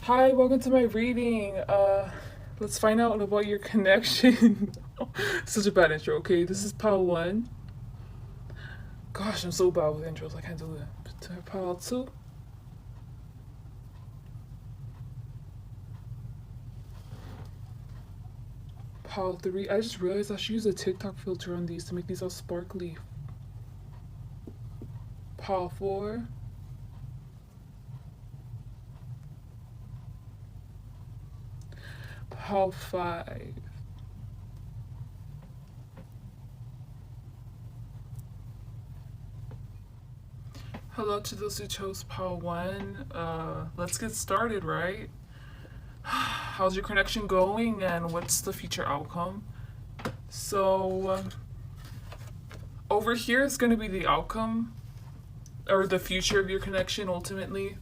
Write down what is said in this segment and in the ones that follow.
Hi, welcome to my reading. Let's find out about your connection. Such a bad intro. Okay, this is pile one. Gosh, I'm so bad with intros. I can't do it. Pile two. Pile three. I just realized I should use a TikTok filter on these to make these all sparkly. Pile four. Pile five. Hello to those who chose pile one. Let's get started, right? How's your connection going and what's the future outcome? So, over here is going to be the outcome or the future of your connection ultimately.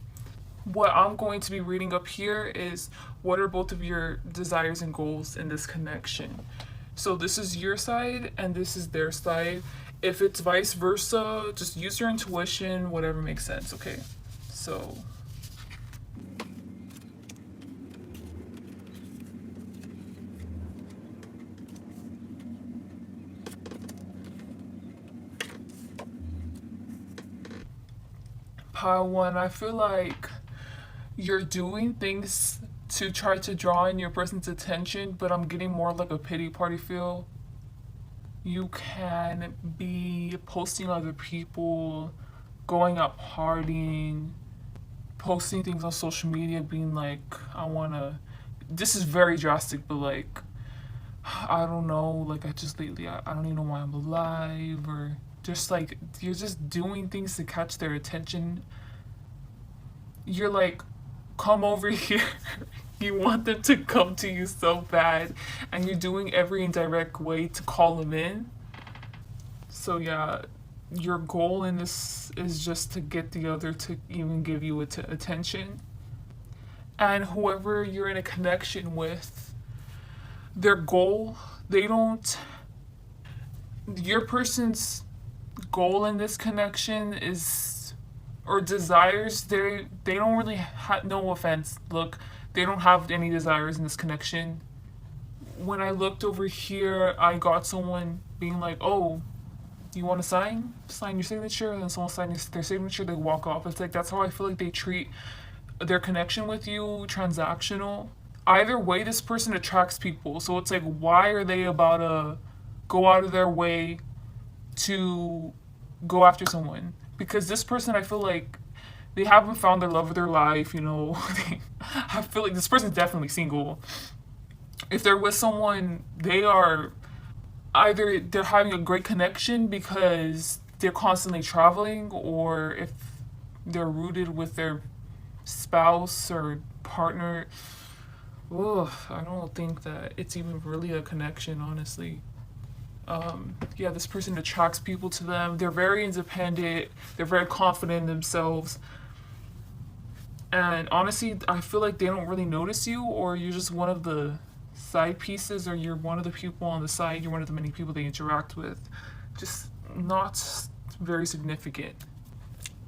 What I'm going to be reading up here is what are both of your desires and goals in this connection. So this is your side and this is their side. If it's vice versa, just use your intuition, whatever makes sense, okay? So pile one, I feel like you're doing things to try to draw in your person's attention, but I'm getting more like a pity party feel. You can be posting other people, going out partying, posting things on social media, being like, I wanna. This is very drastic, but like, I don't know, like, I just lately, I don't even know why I'm alive, or just like, you're just doing things to catch their attention. You're like, come over here. You want them to come to you so bad, and you're doing every indirect way to call them in. So, yeah, your goal in this is just to get the other to even give you attention. And whoever you're in a connection with, their goal, they don't. Your person's goal in this connection is, or desires, they don't really have, no offense, look, they don't have any desires in this connection. When I looked over here, I got someone being like, oh, you want to sign your signature, and then someone signs their signature, they walk off. It's like, that's how I feel like they treat their connection with you, transactional. Either way, this person attracts people, so it's like, why are they about to go out of their way to go after someone? Because this person, I feel like they haven't found their love of their life, you know. I feel like this person's definitely single. If they're with someone, they are either they're having a great connection because they're constantly traveling, or if they're rooted with their spouse or partner. Ugh, I don't think that it's even really a connection, honestly. Yeah, this person attracts people to them. They're very independent. They're very confident in themselves. And honestly, I feel like they don't really notice you, or you're just one of the side pieces, or you're one of the people on the side. You're one of the many people they interact with. Just not very significant.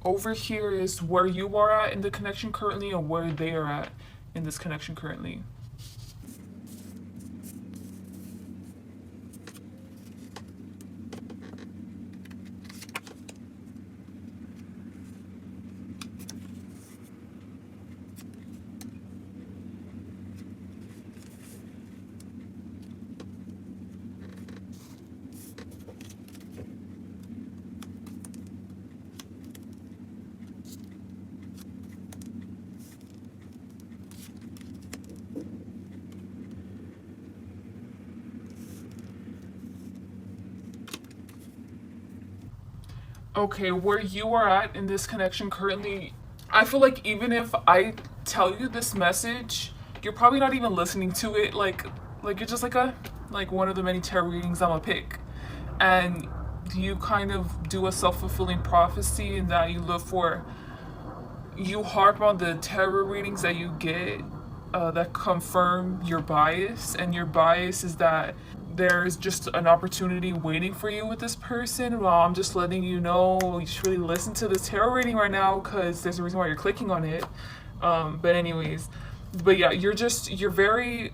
Over here is where you are at in the connection currently, and where they are at in this connection currently. Okay, where you are at in this connection currently, I feel like even if I tell you this message, you're probably not even listening to it. Like you're just like one of the many tarot readings I'm gonna pick, and you kind of do a self-fulfilling prophecy in that you harp on the tarot readings that you get, that confirm your bias, and your bias is that there's just an opportunity waiting for you with this person. Well, I'm just letting you know you should really listen to this tarot reading right now because there's a reason why you're clicking on it. But anyways, But yeah, you're very,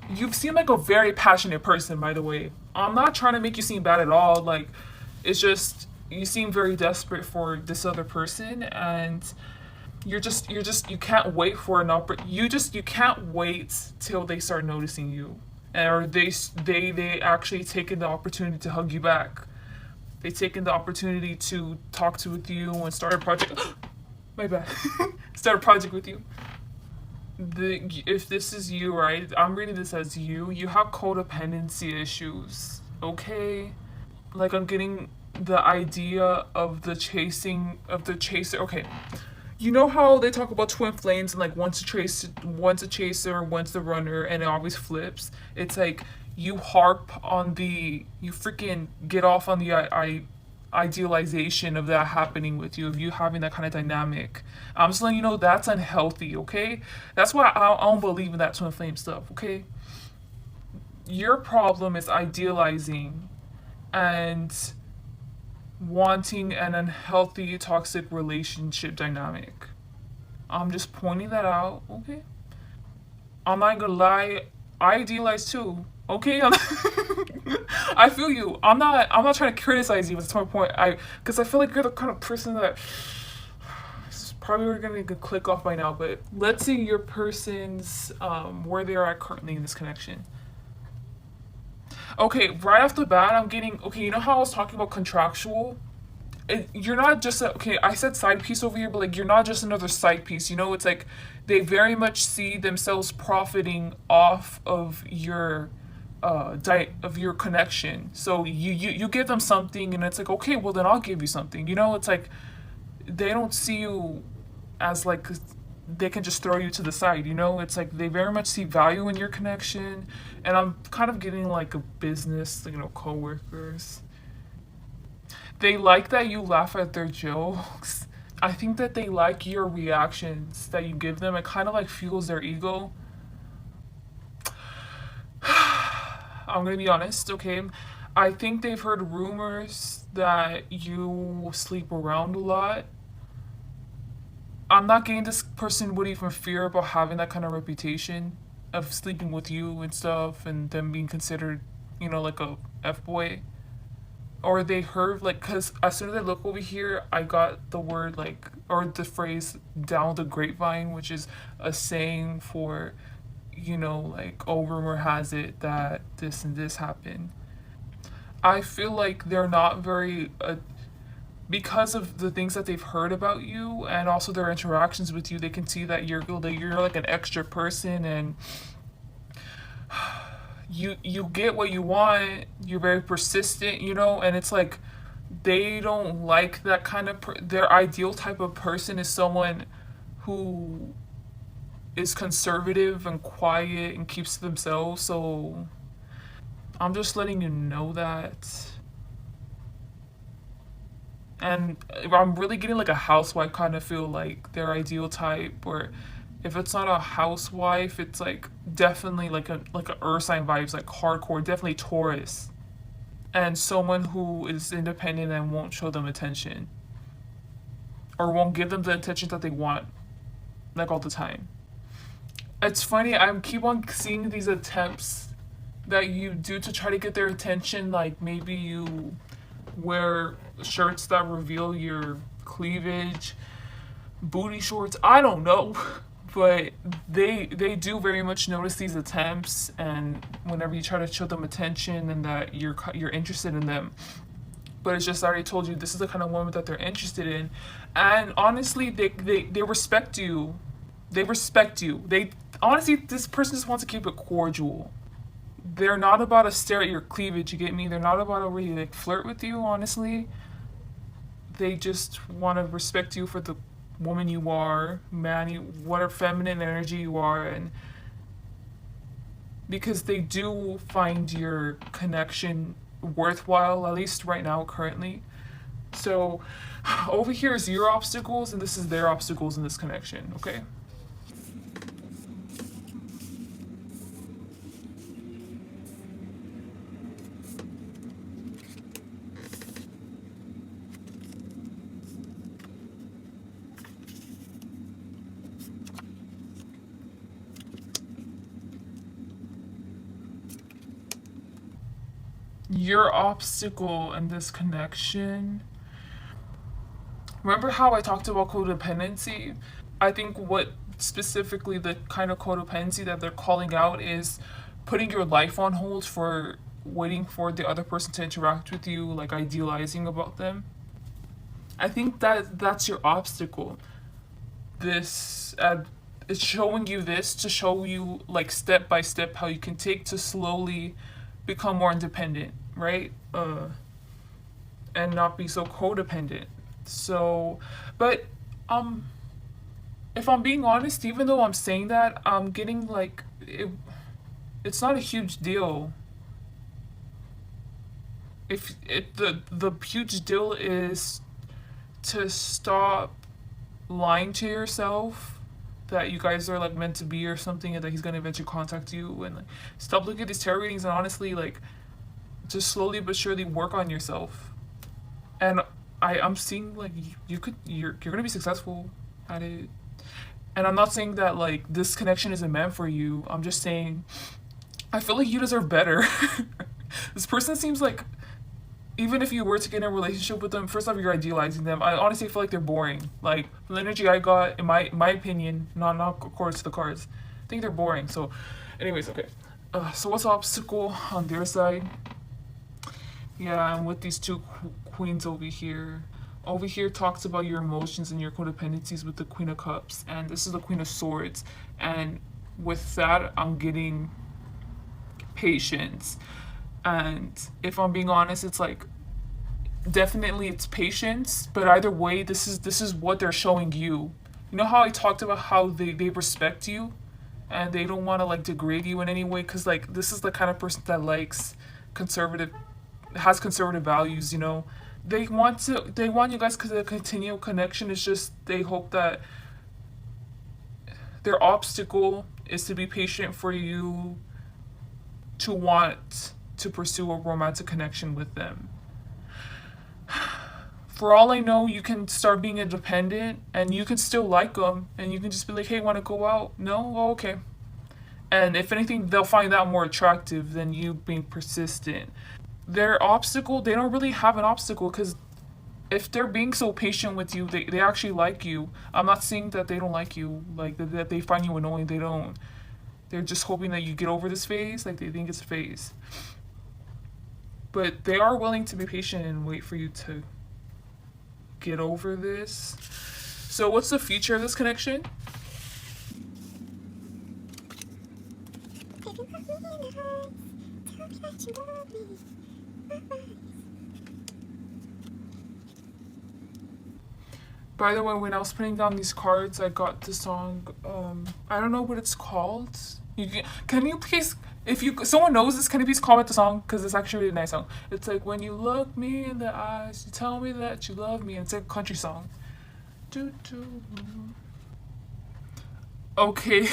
you seem like a very passionate person, by the way. I'm not trying to make you seem bad at all. Like, it's just, you seem very desperate for this other person, and you can't wait for an you can't wait till they start noticing you, or they actually taking the opportunity to hug you back. They taking the opportunity to talk to with you and start a project. My bad. Start a project with you. If this is you, right? I'm reading this as you. You have codependency issues, okay? Like, I'm getting the idea of the chaser. Okay, you know how they talk about twin flames and like one's a chaser, one's the runner, and it always flips. It's like you freaking get off on the idealization of that happening with you, of you having that kind of dynamic. I'm just letting you know that's unhealthy, okay? That's why I don't believe in that twin flame stuff, okay? Your problem is idealizing and wanting an unhealthy, toxic relationship dynamic. I'm just pointing that out, okay? I'm not gonna lie, I idealize too. Okay, I feel you. I'm not trying to criticize you. That's my point. Because I feel like you're the kind of person that it's probably gonna click off by now. But let's see your person's where they are at currently in this connection. Okay, right off the bat, I'm getting okay. You know how I was talking about contractual? You're not just okay. I said side piece over here, but like you're not just another side piece. You know, it's like they very much see themselves profiting off of your of your connection. So you give them something, and it's like okay, well then I'll give you something. You know, it's like they don't see you as like they can just throw you to the side. You know, it's like they very much see value in your connection, and I'm kind of getting like a business, you know, coworkers. They like that you laugh at their jokes. I think that they like your reactions that you give them. It kind of like fuels their ego. I'm gonna be honest, okay? I think they've heard rumors that you sleep around a lot. I'm not getting this person would even fear about having that kind of reputation of sleeping with you and stuff and them being considered, you know, like a F boy. Or they heard like because as soon as I look over here I got the word like or the phrase down the grapevine, which is a saying for, you know, like, oh, rumor has it that this and this happened. I feel like they're not very because of the things that they've heard about you and also their interactions with you, they can see that you're like an extra person, and you get what you want. You're very persistent, you know, and it's like they don't like that kind of their ideal type of person is someone who is conservative and quiet and keeps to themselves. So I'm just letting you know that. And I'm really getting like a housewife kind of feel, like their ideal type, or if it's not a housewife, it's like definitely like a earth sign vibes, like hardcore, definitely Taurus, and someone who is independent and won't show them attention or won't give them the attention that they want, like all the time. It's funny, I keep on seeing these attempts that you do to try to get their attention, like maybe you wear shirts that reveal your cleavage, booty shorts, I don't know. But they do very much notice these attempts, and whenever you try to show them attention and that you're interested in them. But it's just I already told you this is the kind of woman that they're interested in. And honestly, they respect you. They respect you. They honestly, this person just wants to keep it cordial. They're not about to stare at your cleavage, you get me? They're not about to really like flirt with you, honestly. They just want to respect you for the woman you are, man, you, what feminine energy you are, and because they do find your connection worthwhile, at least right now, currently. So over here is your obstacles, and this is their obstacles in this connection, okay? Your obstacle in this connection. Remember how I talked about codependency? I think what specifically the kind of codependency that they're calling out is putting your life on hold for waiting for the other person to interact with you, like idealizing about them. I think that that's your obstacle. This it's showing you this to show you like step by step how you can take to slowly become more independent, right? And not be so codependent. So, but um, if I'm being honest, even though I'm saying that, I'm getting like it's not a huge deal. If it the huge deal is to stop lying to yourself that you guys are like meant to be or something, and that he's gonna eventually contact you, and like stop looking at these tarot readings, and honestly like just slowly but surely work on yourself. And I'm seeing like you're gonna be successful at it. And I'm not saying that like this connection isn't meant for you. I'm just saying I feel like you deserve better. This person seems like, even if you were to get in a relationship with them, first off, you're idealizing them. I honestly feel like they're boring. Like from the energy I got, in my opinion, not according to the cards, I think they're boring. So, anyways, okay. So what's the obstacle on their side? Yeah, I'm with these two queens over here. Over here talks about your emotions and your codependencies with the Queen of Cups, and this is the Queen of Swords. And with that, I'm getting patience. And if I'm being honest, it's like definitely it's patience, but either way, this is what they're showing you. You know how I talked about how they respect you and they don't want to like degrade you in any way, because like this is the kind of person that likes conservative, has conservative values, you know. They want you guys because the continual connection is just they hope that their obstacle is to be patient for you to want to pursue a romantic connection with them. For all I know, you can start being independent and you can still like them, and you can just be like, hey, want to go out? No? Oh, okay. And if anything, they'll find that more attractive than you being persistent. Their obstacle, they don't really have an obstacle, because if they're being so patient with you, they actually like you. I'm not saying that they don't like you, like that they find you annoying. They don't. They're just hoping that you get over this phase, like they think it's a phase. But they are willing to be patient and wait for you to get over this. So what's the future of this connection? By the way, when I was putting down these cards, I got the song. I don't know what it's called. Can you please, if you someone knows this, can you please comment the song, because it's actually a really nice song. It's like, when you look me in the eyes, you tell me that you love me. And it's a country song. Do do. Okay.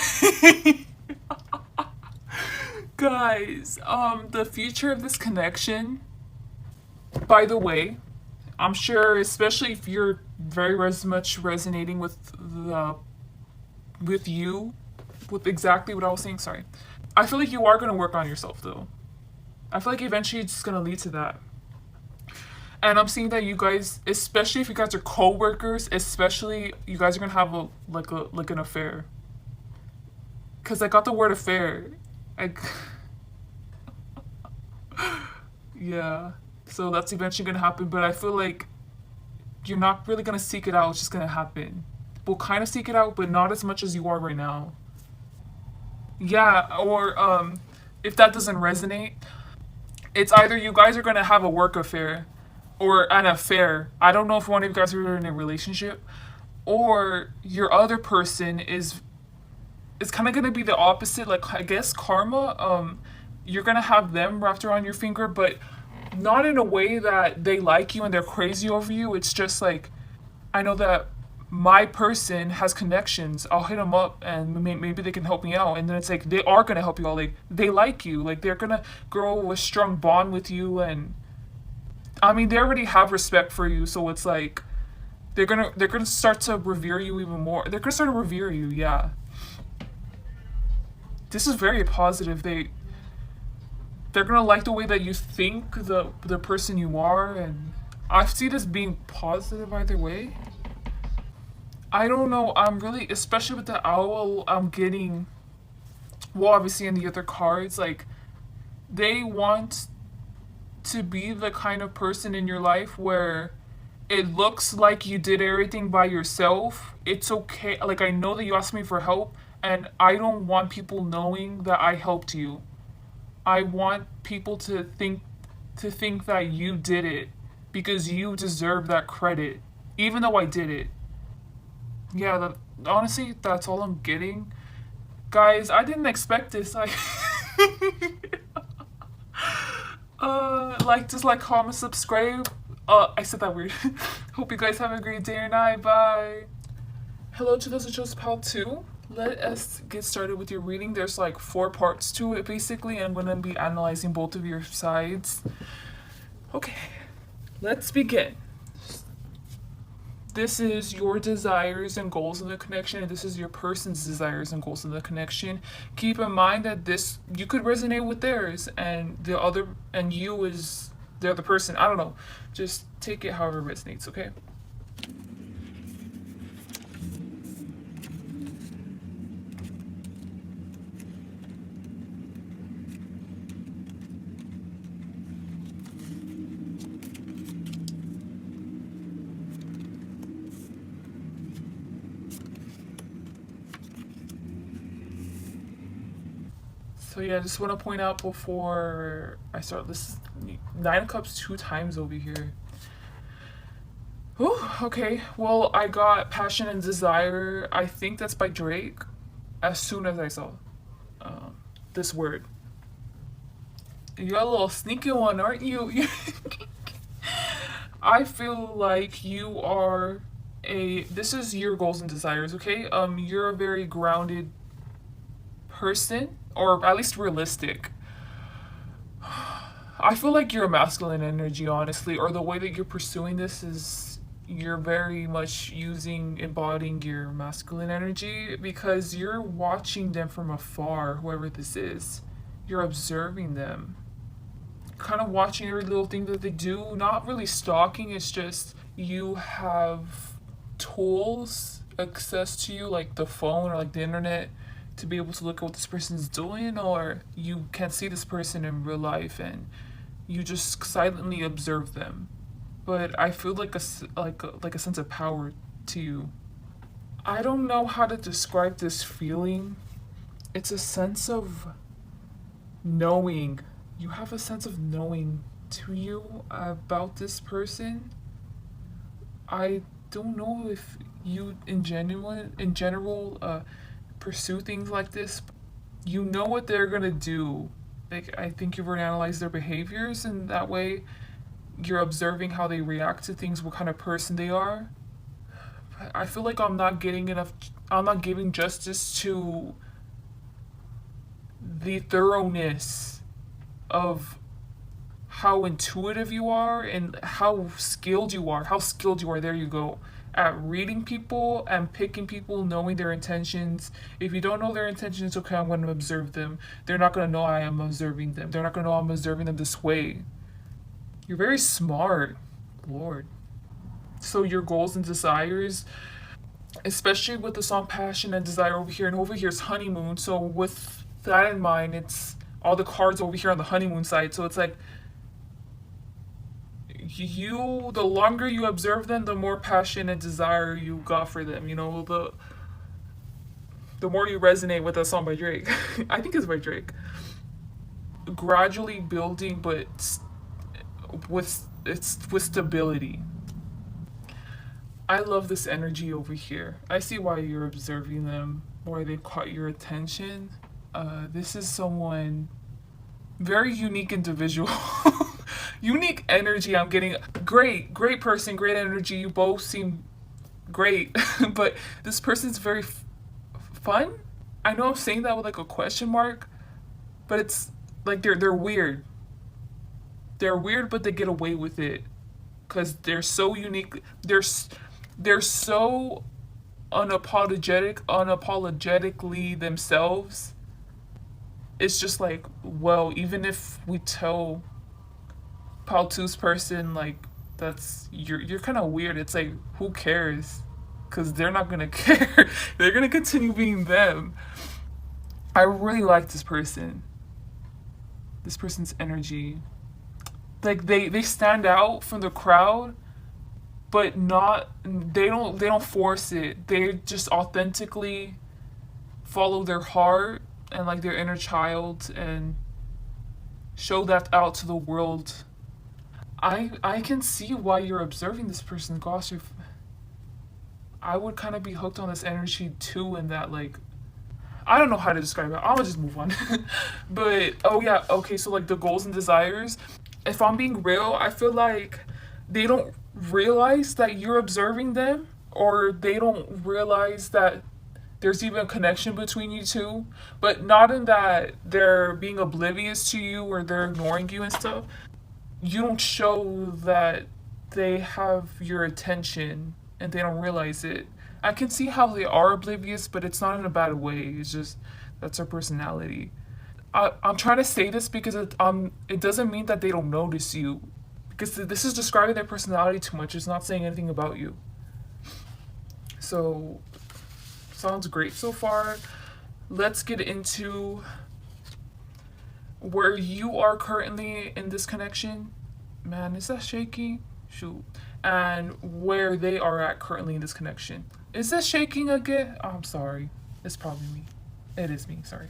Guys, the future of this connection. By the way, I'm sure, especially if you're very much resonating with you, with exactly what I was saying. Sorry, I feel like you are gonna work on yourself though. I feel like eventually it's gonna lead to that. And I'm seeing that you guys, especially if you guys are co-workers, especially you guys are gonna have like an affair. Cause I got the word affair. I yeah. So that's eventually gonna happen, but I feel like you're not really gonna seek it out. It's just gonna happen. We'll kind of seek it out, but not as much as you are right now. Yeah, or if that doesn't resonate, it's either you guys are gonna have a work affair or an affair. I don't know if one of you guys are in a relationship, or your other person is. It's kind of gonna be the opposite. Like, I guess karma. You're gonna have them wrapped around your finger, but not in a way that they like you and they're crazy over you. It's just like, I know that my person has connections. I'll hit them up and maybe they can help me out. And then it's like, they are going to help you out. Like, they like you. Like, they're going to grow a strong bond with you. And I mean, they already have respect for you. So it's like, they're going to start to revere you even more. They're going to start to revere you. Yeah. This is very positive. they're gonna like the way that you think, the person you are, and I see this being positive either way. I don't know. I'm really, especially with the owl, I'm getting, well, obviously in the other cards, like they want to be the kind of person in your life where it looks like you did everything by yourself. It's okay. Like, I know that you asked me for help, and I don't want people knowing that I helped you. I want people to think that you did it because you deserve that credit, even though I did it. Yeah, honestly, that's all I'm getting. Guys, I didn't expect this. Like, just like, comment, subscribe. I said that weird. Hope you guys have a great day or night. Bye. Hello to those who chose part 2. Let us get started with your reading. There's like 4 parts to it, basically. I'm going to be analyzing both of your sides. Okay, let's begin. This is your desires and goals in the connection, and this is your person's desires and goals in the connection. Keep in mind that this, you could resonate with theirs, and the other, and you is the other person. I don't know. Just take it however it resonates, okay? So yeah, I just want to point out before I start, this is 9 of Cups 2 times over here. Whew, okay, well, I got Passion and Desire. I think that's by Drake. As soon as I saw this word. You're a little sneaky one, aren't you? I feel like you are this is your goals and desires, okay? You're a very grounded person, or at least realistic. I feel like you're a masculine energy, honestly, or the way that you're pursuing this is you're very much embodying your masculine energy because you're watching them from afar, whoever this is. You're observing them, kind of watching every little thing that they do, not really stalking. It's just you have tools access to you, like the phone or like the internet, to be able to look at what this person's doing, or you can't see this person in real life and you just silently observe them. But I feel like a sense of power to you. I don't know how to describe this feeling. It's a sense of knowing. You have a sense of knowing to you about this person. I don't know if you in general pursue things like this. You know what they're gonna do. Like, I think you've already analyzed their behaviors, and that way you're observing how they react to things, what kind of person they are. But I feel like I'm not giving justice to the thoroughness of how intuitive you are and how skilled you are. There you go. At reading people and picking people, knowing their intentions. If you don't know their intentions, okay, I'm going to observe them. They're not going to know I am observing them. They're not going to know I'm observing them this way. You're very smart, Lord. So your goals and desires, especially with the song Passion and Desire over here, and over here is Honeymoon. So with that in mind, it's all the cards over here on the honeymoon side. So it's like, the longer you observe them, the more passion and desire you got for them. The more you resonate with that song by Drake. I think it's by Drake. Gradually building, but with stability. I love this energy over here. I see why you're observing them, why they caught your attention. This is someone very unique individual. Unique energy I'm getting. Great person, great energy. You both seem great. But this person's very fun. I know I'm saying that with like a question mark, but it's like they're weird. They're weird, but they get away with it because they're so unique. They're so unapologetically themselves it's just like, well, even if we tell Paltu's person like that's you're kind of weird, it's like who cares? Because they're not gonna care. They're gonna continue being them. I really like this person. This person's energy. Like they stand out from the crowd, but not they don't force it. They just authentically follow their heart and like their inner child and show that out to the world. I can see why you're observing this person, gosh. If I would kind of be hooked on this energy too, in that like I don't know how to describe it. I'll just move on. But oh yeah, okay. So like the goals and desires. If I'm being real, I feel like they don't realize that you're observing them, or they don't realize that there's even a connection between you two. But not in that they're being oblivious to you or they're ignoring you and stuff. You don't show that they have your attention and they don't realize it. I can see how they are oblivious, but it's not in a bad way. It's just that's their personality. I'm trying to say this because it doesn't mean that they don't notice you, because this is describing their personality too much. It's not saying anything about you. So, sounds great so far. Let's get into where you are currently in this connection. Man, is that shaky? Shoot. And where they are at currently in this connection. Is this shaking again? Oh, I'm sorry. It's probably me. It is me, sorry.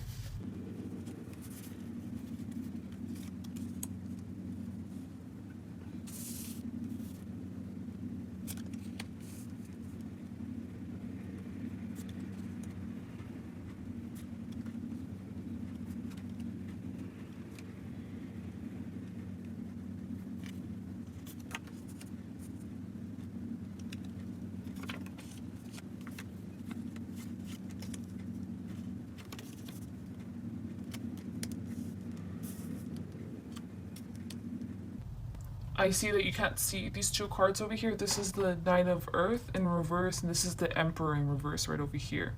I see that you can't see these two cards over here. This is the Nine of Earth in reverse, and this is the Emperor in reverse right over here.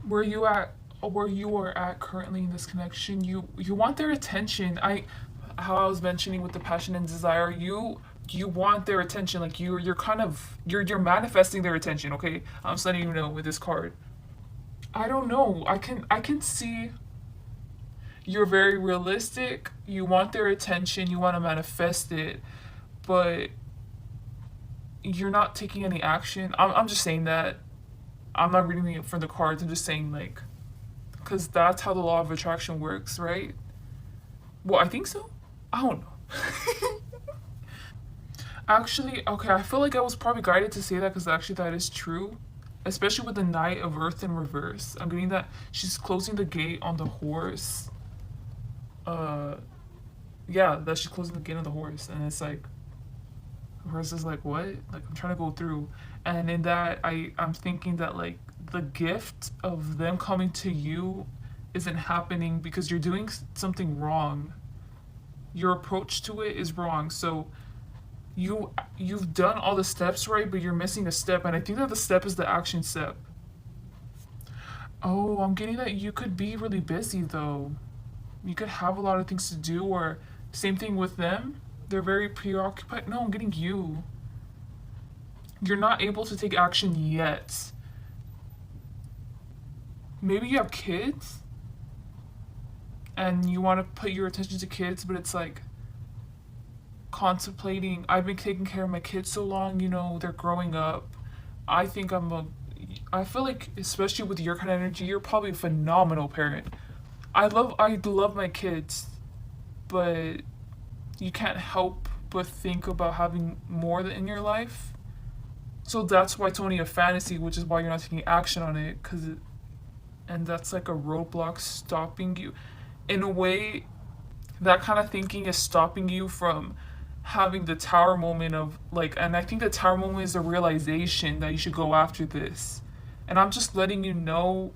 Where you at? Where you are at currently in this connection, you want their attention. How I was mentioning with the passion and desire, you want their attention. Like you're kind of you're manifesting their attention. Okay, I'm just letting you know with this card. I don't know. I can see you're very realistic. You want their attention. You want to manifest it, but you're not taking any action. I'm just saying that. I'm not reading it from the cards. I'm just saying like, because that's how the law of attraction works, right? Well, I think so. I don't know. Actually, okay, I feel like I was probably guided to say that because actually that is true. Especially with the Knight of Earth in reverse. I'm getting that she's closing the gate on the horse. Uh, yeah, that she's closing the gate on the horse. And it's like, the horse is like, what? Like, I'm trying to go through. And in that, I'm thinking that, like, the gift of them coming to you isn't happening because you're doing something wrong. Your approach to it is wrong. So you've done all the steps right, but you're missing a step, and I think that the step is the action step. Oh, I'm getting that you could be really busy though. You could have a lot of things to do, or same thing with them. They're very preoccupied. No, I'm getting you. You're not able to take action yet. Maybe you have kids and you want to put your attention to kids, but it's like contemplating, I've been taking care of my kids so long, they're growing up. I think I feel like, especially with your kind of energy, you're probably a phenomenal parent. I love my kids, but you can't help but think about having more in your life. So that's why it's only a fantasy, which is why you're not taking action on it, and that's like a roadblock stopping you. In a way, that kind of thinking is stopping you from having the tower moment of like, and I think the tower moment is a realization that you should go after this. And I'm just letting you know,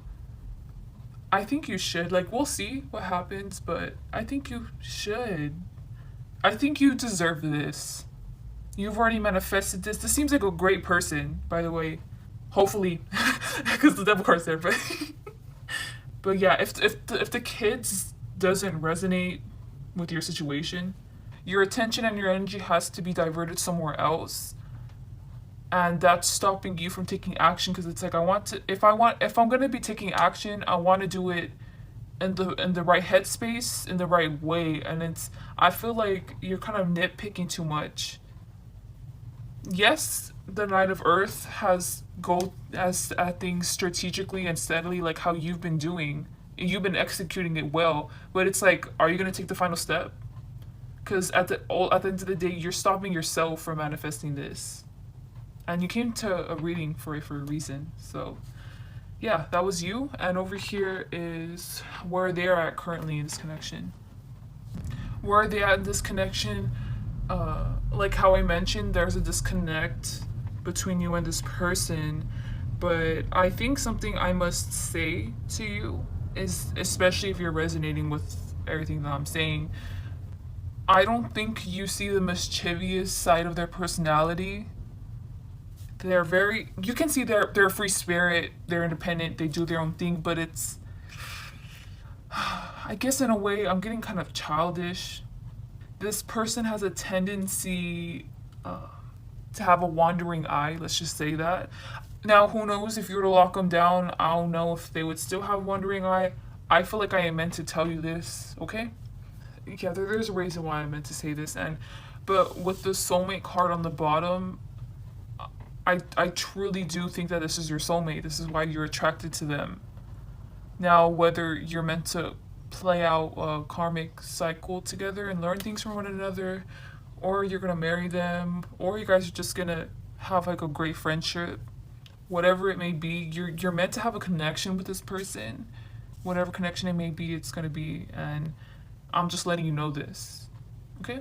I think you should. Like, we'll see what happens, but I think you should. I think you deserve this. You've already manifested this. This seems like a great person, by the way. Hopefully, because the devil card's there, but But yeah, if the kids doesn't resonate with your situation, your attention and your energy has to be diverted somewhere else, and that's stopping you from taking action. Because it's like, if I'm gonna be taking action, I want to do it in the right headspace, in the right way. And it's, I feel like you're kind of nitpicking too much. Yes, the Knight of Earth has go as at things strategically and steadily, like how you've been doing. You've been executing it well, but it's like, are you gonna take the final step? Because at the end of the day, you're stopping yourself from manifesting this, and you came to a reading for a reason. So yeah, that was you. And over here is where they're at currently in this connection. Where are they at in this connection? Like how I mentioned, there's a disconnect between you and this person. But I think something I must say to you is, especially if you're resonating with everything that I'm saying, I don't think you see the mischievous side of their personality. They're very, you can see they're a free spirit, they're independent, they do their own thing, but it's, I guess in a way I'm getting kind of childish. This person has a tendency to have a wandering eye, let's just say that. Now, who knows, if you were to lock them down, I don't know if they would still have a wandering eye. I feel like I am meant to tell you this, okay? Yeah, there's a reason why I meant to say this. But with the soulmate card on the bottom, I truly do think that this is your soulmate. This is why you're attracted to them. Now, whether you're meant to play out a karmic cycle together and learn things from one another, or you're gonna marry them, or you guys are just gonna have like a great friendship, whatever it may be, you're meant to have a connection with this person. Whatever connection it may be, it's gonna be, and I'm just letting you know this. Okay?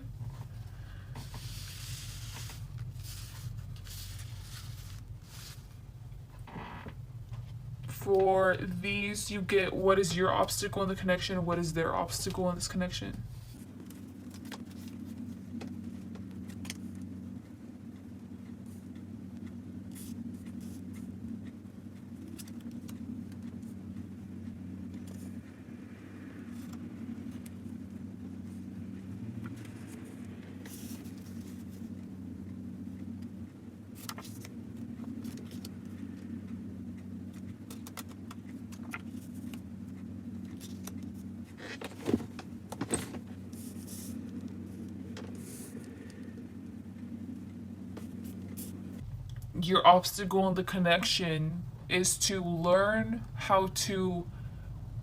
For these, you get what is your obstacle in the connection, what is their obstacle in this connection. Your obstacle in the connection is to learn how to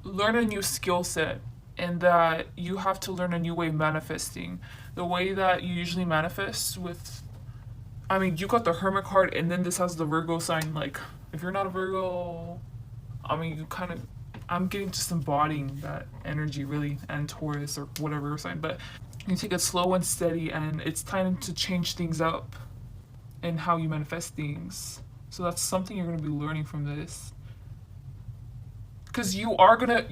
learn a new skill set, and that you have to learn a new way of manifesting. The way that you usually manifest with, I mean, you got the Hermit card, and then this has the Virgo sign. Like, if you're not a Virgo, I mean, you kind of, I'm getting just embodying that energy really, and Taurus or whatever sign. But you take it slow and steady, and it's time to change things up and how you manifest things. So that's something you're gonna be learning from this. Because you're gonna,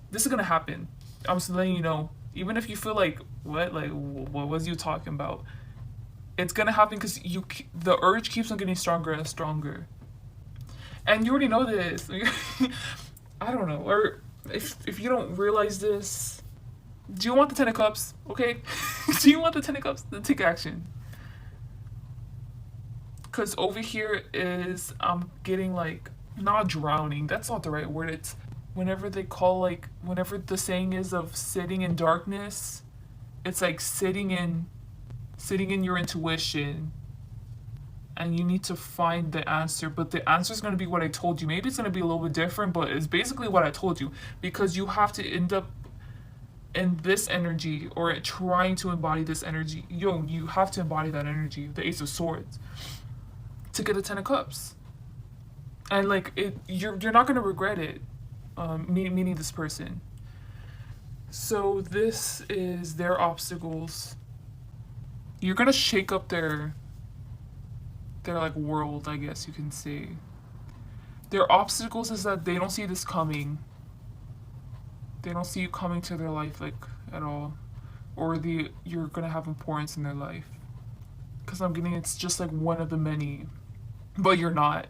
this is gonna happen. I'm just letting you know. Even if you feel like, what was you talking about? It's gonna happen because the urge keeps on getting stronger and stronger. And you already know this. I don't know. Or if you don't realize this, do you want the Ten of Cups? Okay? Do you want the Ten of Cups? Then take action. Because over here is, I'm getting like, not drowning, that's not the right word. It's whenever they call, like, whenever the saying is of sitting in darkness, it's like sitting in your intuition, and you need to find the answer. But the answer is going to be what I told you. Maybe it's going to be a little bit different, but it's basically what I told you, because you have to end up in this energy, or trying to embody this energy. You have to embody that energy, the Ace of Swords, to get a Ten of Cups. And like, you're not gonna regret it, meeting this person. So this is their obstacles. You're gonna shake up their like world, I guess you can say. Their obstacles is that they don't see this coming. They don't see you coming to their life, like, at all, or you're gonna have importance in their life. Because I'm getting, it's just like one of the many. But you're not.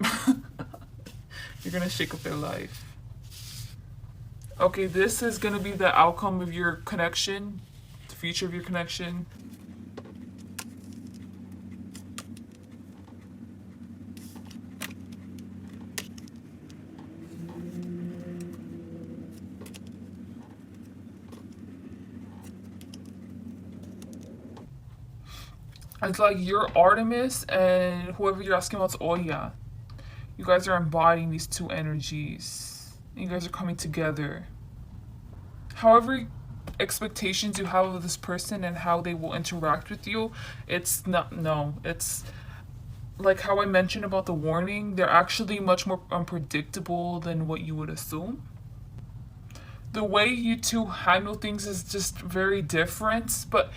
You're gonna shake up their life. Okay, this is gonna be the outcome of your connection, the future of your connection. It's like you're Artemis and whoever you're asking about is Oya. You guys are embodying these two energies. You guys are coming together. However, expectations you have of this person and how they will interact with you, it's not, no. It's like how I mentioned about the warning, they're actually much more unpredictable than what you would assume. The way you two handle things is just very different, but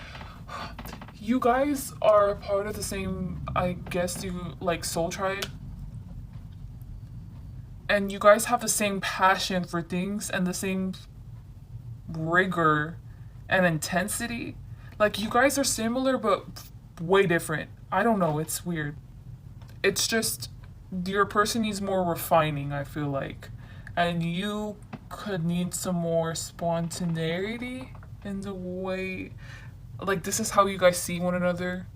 you guys are a part of the same, I guess, you like soul tribe. And you guys have the same passion for things and the same rigor and intensity. Like, you guys are similar, but way different. I don't know, it's weird. It's just your person needs more refining, I feel like. And you could need some more spontaneity in the way, like, this is how you guys see one another.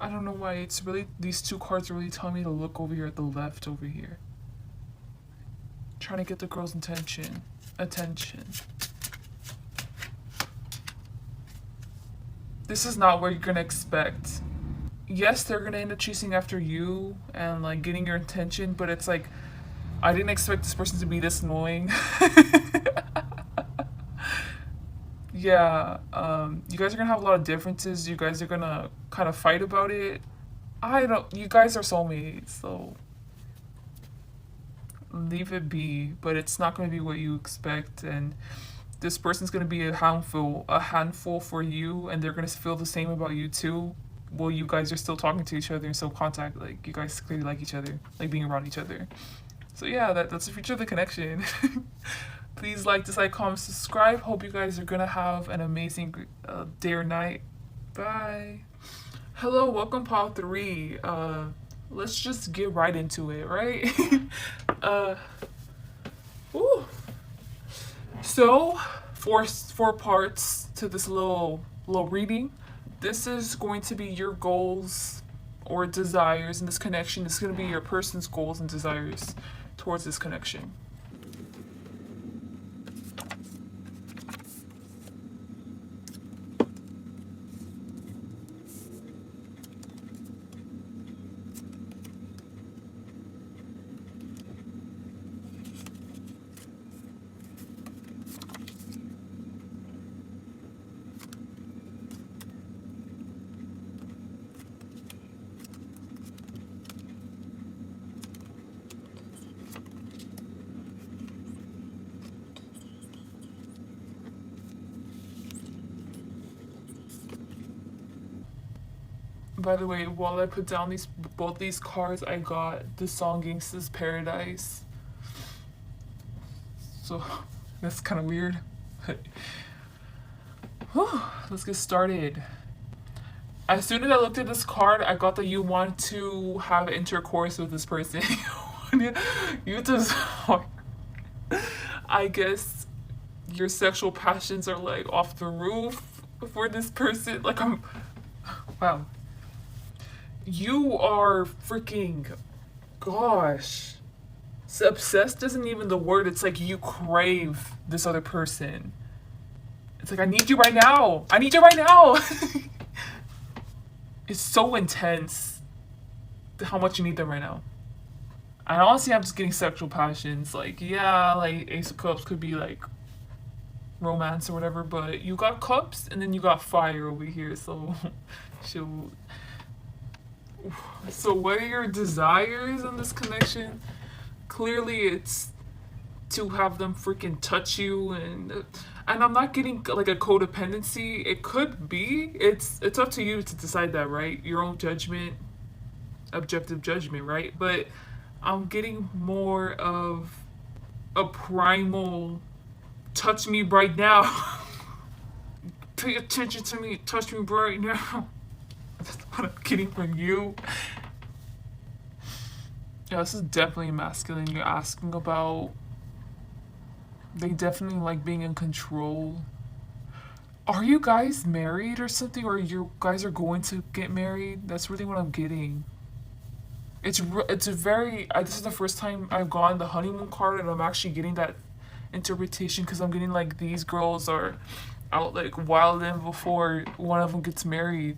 I don't know why it's really, these two cards are really telling me to look over here at the left over here. Trying to get the girl's attention. This is not what you're gonna expect. Yes, they're gonna end up chasing after you and like getting your attention, but it's like, I didn't expect this person to be this annoying. Yeah, you guys are gonna have a lot of differences. You guys are gonna kind of fight about it. You guys are soulmates, so leave it be, but it's not gonna be what you expect, and this person's gonna be a handful for you, and they're gonna feel the same about you too. Well, you guys are still talking to each other and still contact, like you guys clearly like each other, like being around each other. So yeah, that's the future of the connection. Please like, dislike, comment, subscribe. Hope you guys are gonna have an amazing day or night. Bye. Hello, welcome part 3. Let's just get right into it, right? Ooh. So, four parts to this little reading. This is going to be your goals or desires in this connection. This is going to be your person's goals and desires towards this connection. By the way, while I put down both these cards, I got the song Gangsta's Paradise. So that's kind of weird. Whew, let's get started. As soon as I looked at this card, I got that you want to have intercourse with this person. You just, I guess your sexual passions are like off the roof for this person. Like, wow. You are freaking, gosh. So obsessed isn't even the word. It's like you crave this other person. It's like, I need you right now. I need you right now. It's so intense how much you need them right now. And honestly, I'm just getting sexual passions. Like, yeah, like Ace of Cups could be like romance or whatever, but you got cups and then you got fire over here. So, shoot. So what are your desires in this connection? Clearly it's to have them freaking touch you, and I'm not getting like a codependency. It could be. It's up to you to decide that, right? Your own judgment, objective judgment, right? But I'm getting more of a primal touch me right now. Pay attention to me, touch me right now. That's what I'm getting from you. Yeah, this is definitely masculine. You're asking about They definitely like being in control. Are you guys married or something, or you guys are going to get married? That's really what I'm getting. It's a very. This is the first time I've gone the honeymoon card, and I'm actually getting that interpretation because I'm getting like these girls are out like wilding before one of them gets married,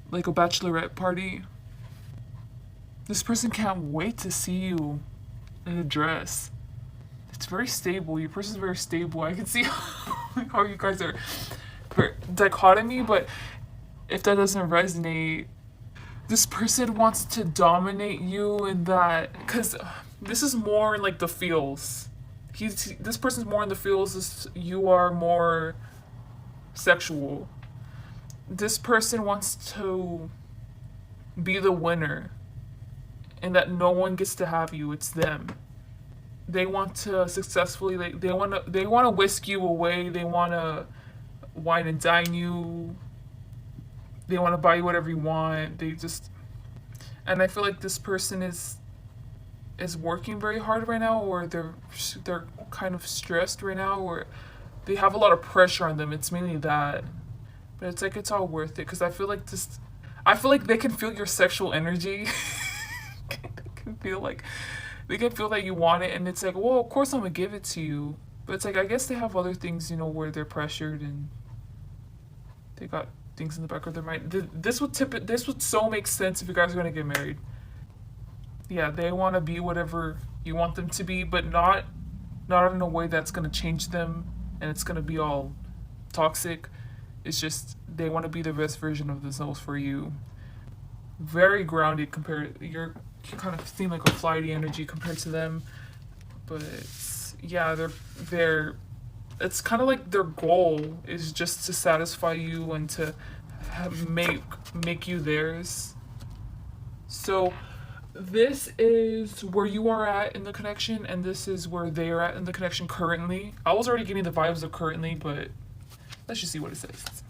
like a bachelorette party. This person can't wait to see you in a dress. It's very stable. Your person's very stable. I can see how you guys are very dichotomy, but if that doesn't resonate, this person wants to dominate you in that because this is more like the feels. This person's more in the feels. You are more sexual. This person wants to be the winner, and that no one gets to have you. It's them. They want to successfully like they want to whisk you away. They want to wine and dine you. They want to buy you whatever you want. They just and I feel like this person is working very hard right now, or they're kind of stressed right now, or they have a lot of pressure on them. It's mainly that, but it's like it's all worth it because I feel like they can feel your sexual energy. They can feel like they can feel that you want it, and it's like, well, of course I'm gonna give it to you, but it's like I guess they have other things, where they're pressured and they got things in the back of their mind. This would so make sense if you guys are gonna get married. Yeah, they want to be whatever you want them to be, but not in a way that's gonna change them and it's gonna be all toxic. It's just they want to be the best version of themselves for you. Very grounded compared. You kind of seem like a flighty energy compared to them, but yeah, they're it's kind of like their goal is just to satisfy you and to make you theirs. So this is where you are at in the connection, and this is where they are at in the connection currently. I was already getting the vibes of currently, but let's just see what it says.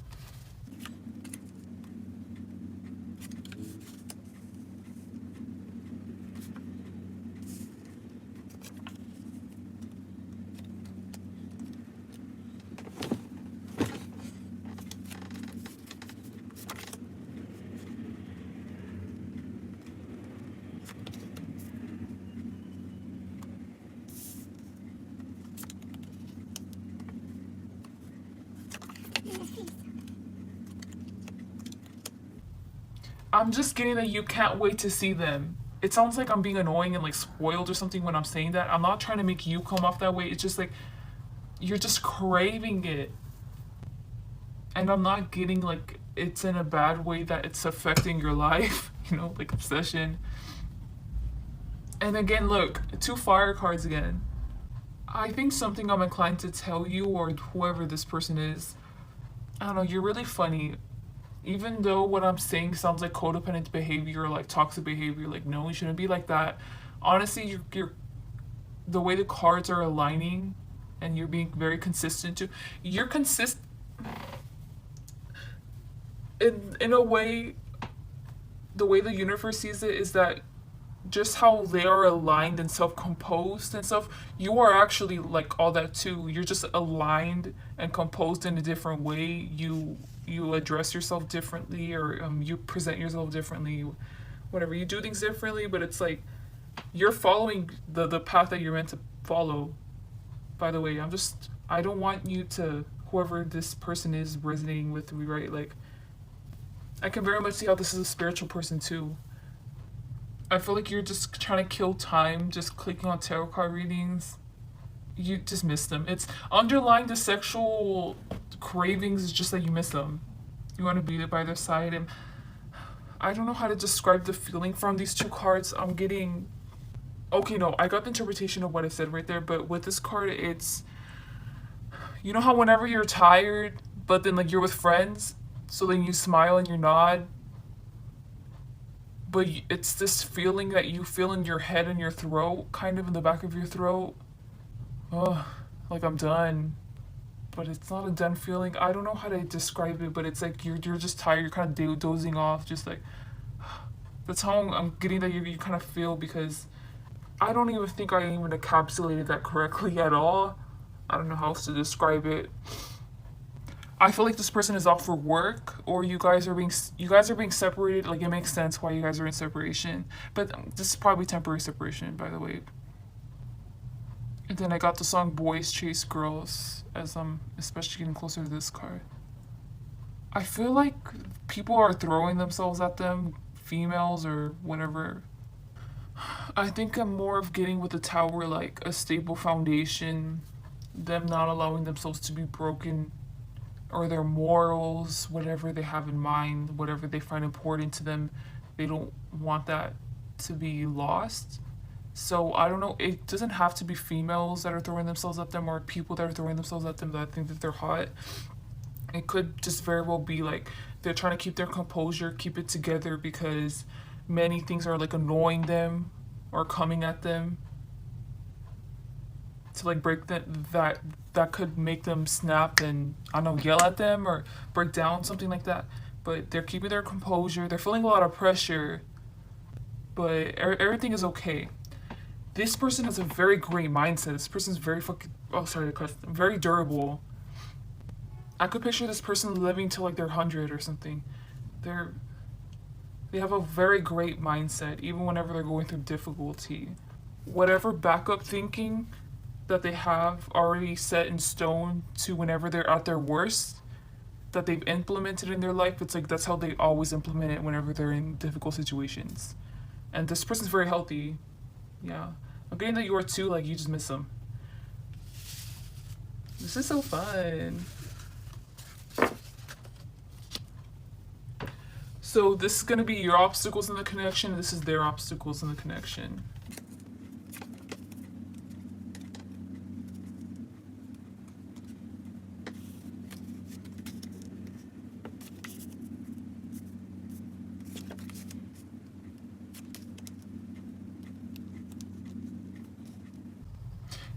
I'm just getting that you can't wait to see them. It sounds like I'm being annoying and like spoiled or something when I'm saying that. I'm not trying to make you come off that way. It's just like you're just craving it. And I'm not getting like it's in a bad way that it's affecting your life, like obsession. And again, look, 2 fire cards again. I think something I'm inclined to tell you or whoever this person is. I don't know, you're really funny. Even though what I'm saying sounds like codependent behavior or like toxic behavior, like no, you shouldn't be like that. Honestly, you're the way the cards are aligning and you're being very consistent too. You're consistent in a way. The way the universe sees it is that just how they are aligned and self-composed and stuff, you are actually like all that too. You're just aligned and composed in a different way. You address yourself differently, or you present yourself differently, whatever. You do things differently, but it's like you're following the path that you're meant to follow. By the way, I don't want you to, whoever this person is resonating with me, right? Like, I can very much see how this is a spiritual person too. I feel like you're just trying to kill time, just clicking on tarot card readings. You just miss them. It's underlying the sexual cravings is just that you miss them. You want to be by their side, and I don't know how to describe the feeling from these 2 cards. I'm getting okay. No, I got the interpretation of what I said right there, but with this card, it's how whenever you're tired, but then like you're with friends, so then you smile and you nod. But it's this feeling that you feel in your head and your throat, kind of in the back of your throat. Oh, like I'm done. But it's not a done feeling. I don't know how to describe it, but it's like you're just tired. You're kind of dozing off, just like that's how I'm getting that you kind of feel, because I don't even think I even encapsulated that correctly at all. I don't know how else to describe it. I feel like this person is off for work, or you guys are being separated. Like, it makes sense why you guys are in separation, but this is probably temporary separation, by the way. And then I got the song "Boys Chase Girls" as I'm especially getting closer to this card. I feel like people are throwing themselves at them, females or whatever. I think I'm more of getting with the Tower like a stable foundation, them not allowing themselves to be broken, or their morals, whatever they have in mind, whatever they find important to them, they don't want that to be lost. So I don't know, it doesn't have to be females that are throwing themselves at them or people that are throwing themselves at them that think that they're hot. It could just very well be like they're trying to keep their composure, keep it together because many things are like annoying them or coming at them to like break that could make them snap and I don't know, yell at them or break down, something like that. But they're keeping their composure. They're feeling a lot of pressure, but everything is okay. This person has a very great mindset. This person's very very durable. I could picture this person living till like they're 100 or something. They have a very great mindset, even whenever they're going through difficulty. Whatever backup thinking that they have already set in stone to whenever they're at their worst, that they've implemented in their life, it's like that's how they always implement it whenever they're in difficult situations. And this person's very healthy. Yeah. I'm getting that you are too, like you just miss them. This is so fun. So this is gonna be your obstacles in the connection, this is their obstacles in the connection.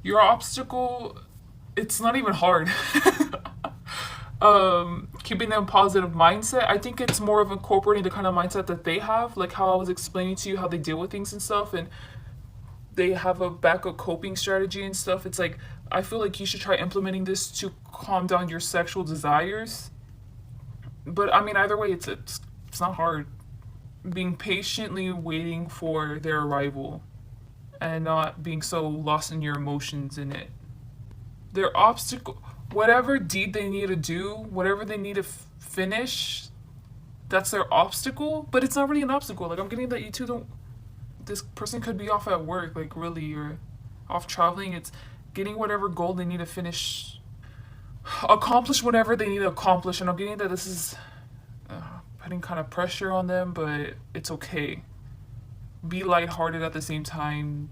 Your obstacle, it's not even hard. Keeping them positive mindset. I think it's more of incorporating the kind of mindset that they have, like how I was explaining to you how they deal with things and stuff, and they have a backup coping strategy and stuff. It's like I feel like you should try implementing this to calm down your sexual desires. But I mean, either way, it's not hard. Being patiently waiting for their arrival and not being so lost in your emotions in it. Their obstacle, whatever deed they need to do, whatever they need to finish, that's their obstacle. But it's not really an obstacle. Like I'm getting that you two don't. This person could be off at work, like really, or off traveling. It's getting whatever goal they need to finish, accomplish whatever they need to accomplish. And I'm getting that this is putting kind of pressure on them, but it's okay. Be lighthearted at the same time,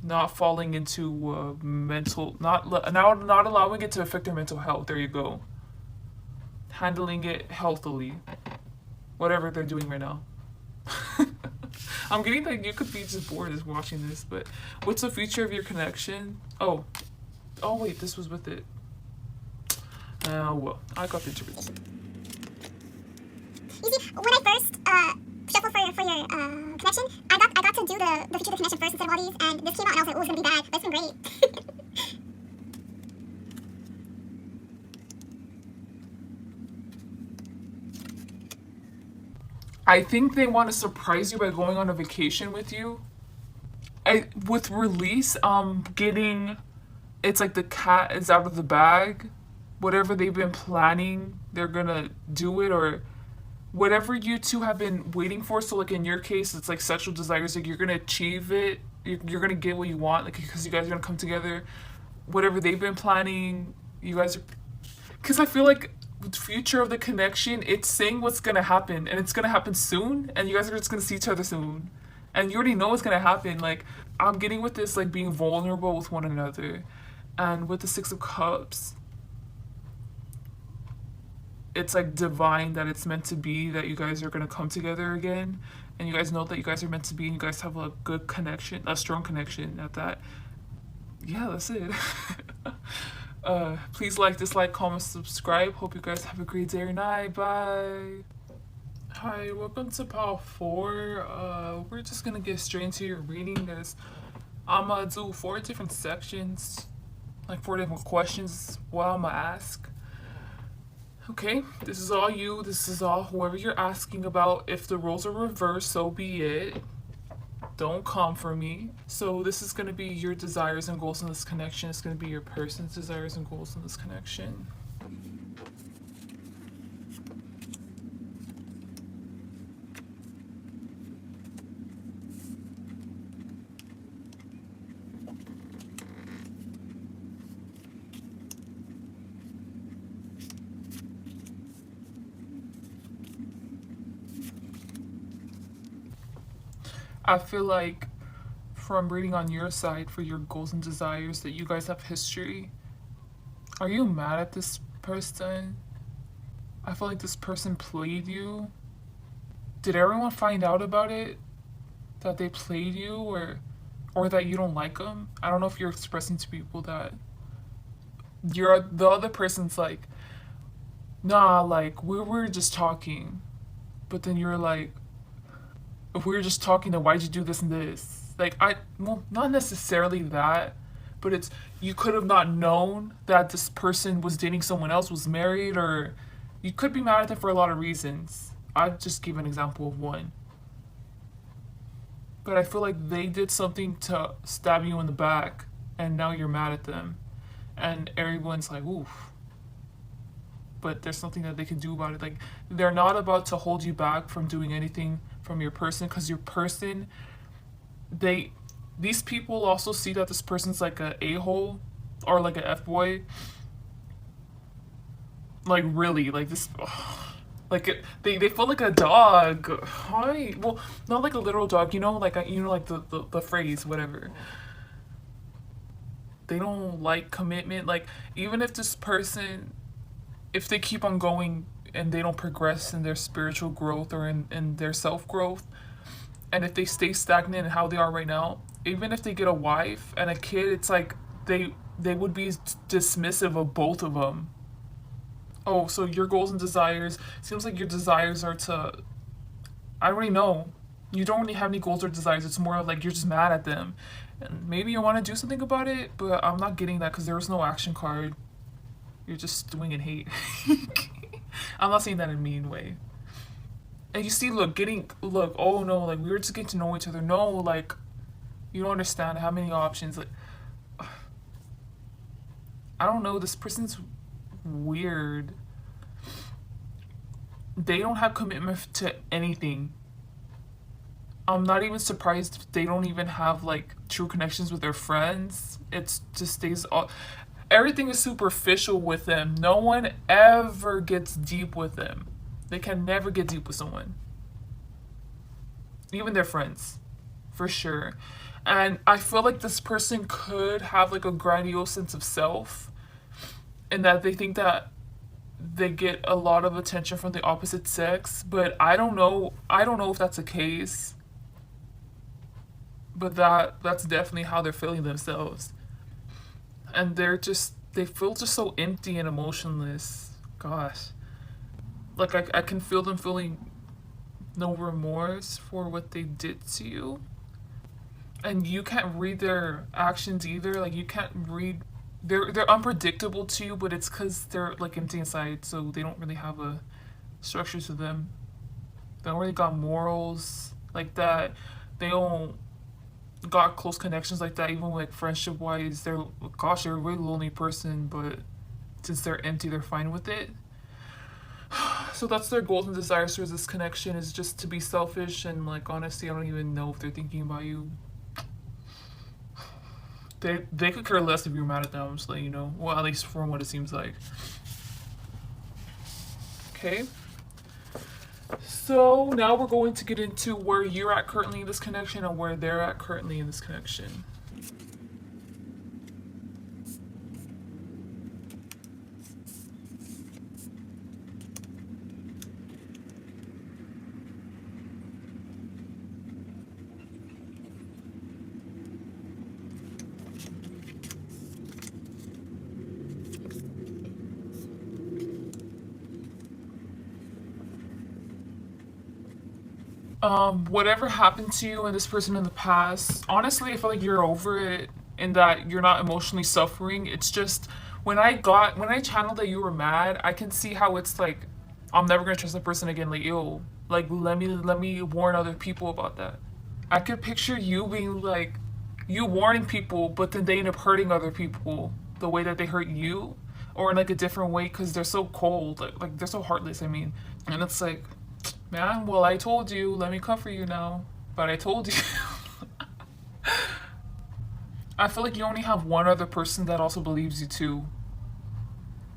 not falling into mental, not allowing it to affect their mental health. There you go. Handling it healthily, whatever they're doing right now. I'm getting that you could be just bored as watching this, but what's the future of your connection? Oh wait, this was with it. Well, I got the interviews. You see, when I first shuffled for your connection, I got to do the feature of the connection first instead of all these, and this came out and I was like, oh, it's gonna be bad, but it's been great. I think they want to surprise you by going on a vacation with you. With release, getting, it's like the cat is out of the bag. Whatever they've been planning, they're gonna do it, or whatever you two have been waiting for. So like in your case, it's like sexual desires, like you're gonna achieve it, you're gonna get what you want, like because you guys are gonna come together. Whatever they've been planning, you guys are, because I feel like the future of the connection, it's saying what's gonna happen, and it's gonna happen soon, and you guys are just gonna see each other soon, and you already know what's gonna happen. Like I'm getting with this, like being vulnerable with one another, and with the Six of Cups, it's like divine that it's meant to be, that you guys are gonna come together again, and you guys know that you guys are meant to be, and you guys have a good connection, a strong connection at that. Yeah, that's it. Please like, dislike, comment, subscribe. Hope you guys have a great day or night. Bye. Hi, welcome to pile 4. We're just gonna get straight into your reading. I'm gonna do 4 different sections. like 4 different questions. What I'm gonna ask. Okay, this is all you. This is all whoever you're asking about. If the roles are reversed, so be it. Don't come for me. So this is gonna be your desires and goals in this connection. It's gonna be your person's desires and goals in this connection. I feel like from reading on your side for your goals and desires that you guys have history. Are you mad at this person? I feel like this person played you. Did everyone find out about it? That they played you or that you don't like them? I don't know if you're expressing to people that you're the other person's like, nah, like we were just talking. But then you're like, if we were just talking, then why'd you do this and this? Like well, not necessarily that, but it's you could have not known that this person was dating someone else, was married, or you could be mad at them for a lot of reasons. I just gave an example of one. But I feel like they did something to stab you in the back, and now you're mad at them, and everyone's like, oof. But there's something that they can do about it. Like they're not about to hold you back from doing anything from your person, because your person, these people also see that this person's like a hole or like a f boy. Like really, like this. Like they feel like a dog. Hi, well, not like a literal dog, like like the phrase, whatever. They don't like commitment. Like even if this person, if they keep on going and they don't progress in their spiritual growth or in their self growth, and if they stay stagnant in how they are right now, even if they get a wife and a kid, it's like they would be dismissive of both of them. Oh, so your goals and desires, seems like your desires are to, I already know. You don't really have any goals or desires. It's more of like you're just mad at them. And maybe you want to do something about it, but I'm not getting that because there was no action card. You're just doing in hate. I'm not saying that in a mean way. And you see, look, oh no, like we were just getting to know each other. No, like, you don't understand how many options. Like, I don't know, this person's weird. They don't have commitment to anything. I'm not even surprised if they don't even have like true connections with their friends. It's just stays all, everything is superficial with them. No one ever gets deep with them. They can never get deep with someone. Even their friends, for sure. And I feel like this person could have like a grandiose sense of self, and that they think that they get a lot of attention from the opposite sex, but I don't know if that's the case. But that's definitely how they're feeling themselves. And they feel just so empty and emotionless. Gosh. Like I can feel them feeling no remorse for what they did to you. And you can't read their actions either. Like you can't read, they're unpredictable to you, but it's because they're like empty inside, so they don't really have a structure to them. They don't really got morals like that. They don't got close connections like that, even like friendship wise. They're a really lonely person, but since they're empty, they're fine with it. So that's their goals and desires towards this connection, is just to be selfish, and like honestly I don't even know if they're thinking about you. They could care less if you're mad at them, I'm just letting you know. Well, at least from what it seems like. Okay. So now we're going to get into where you're at currently in this connection and where they're at currently in this connection. Whatever happened to you and this person in the past, honestly, I feel like you're over it, in that you're not emotionally suffering. It's just when I channeled that you were mad, I can see how it's like I'm never gonna trust that person again. Like, ew. Like, let me warn other people about that. I could picture you being like, you warning people, but then they end up hurting other people the way that they hurt you, or in like a different way because they're so cold, like they're so heartless. I mean, and it's like, man, well, I told you, let me comfort you now, but I told you. I feel like you only have one other person that also believes you too.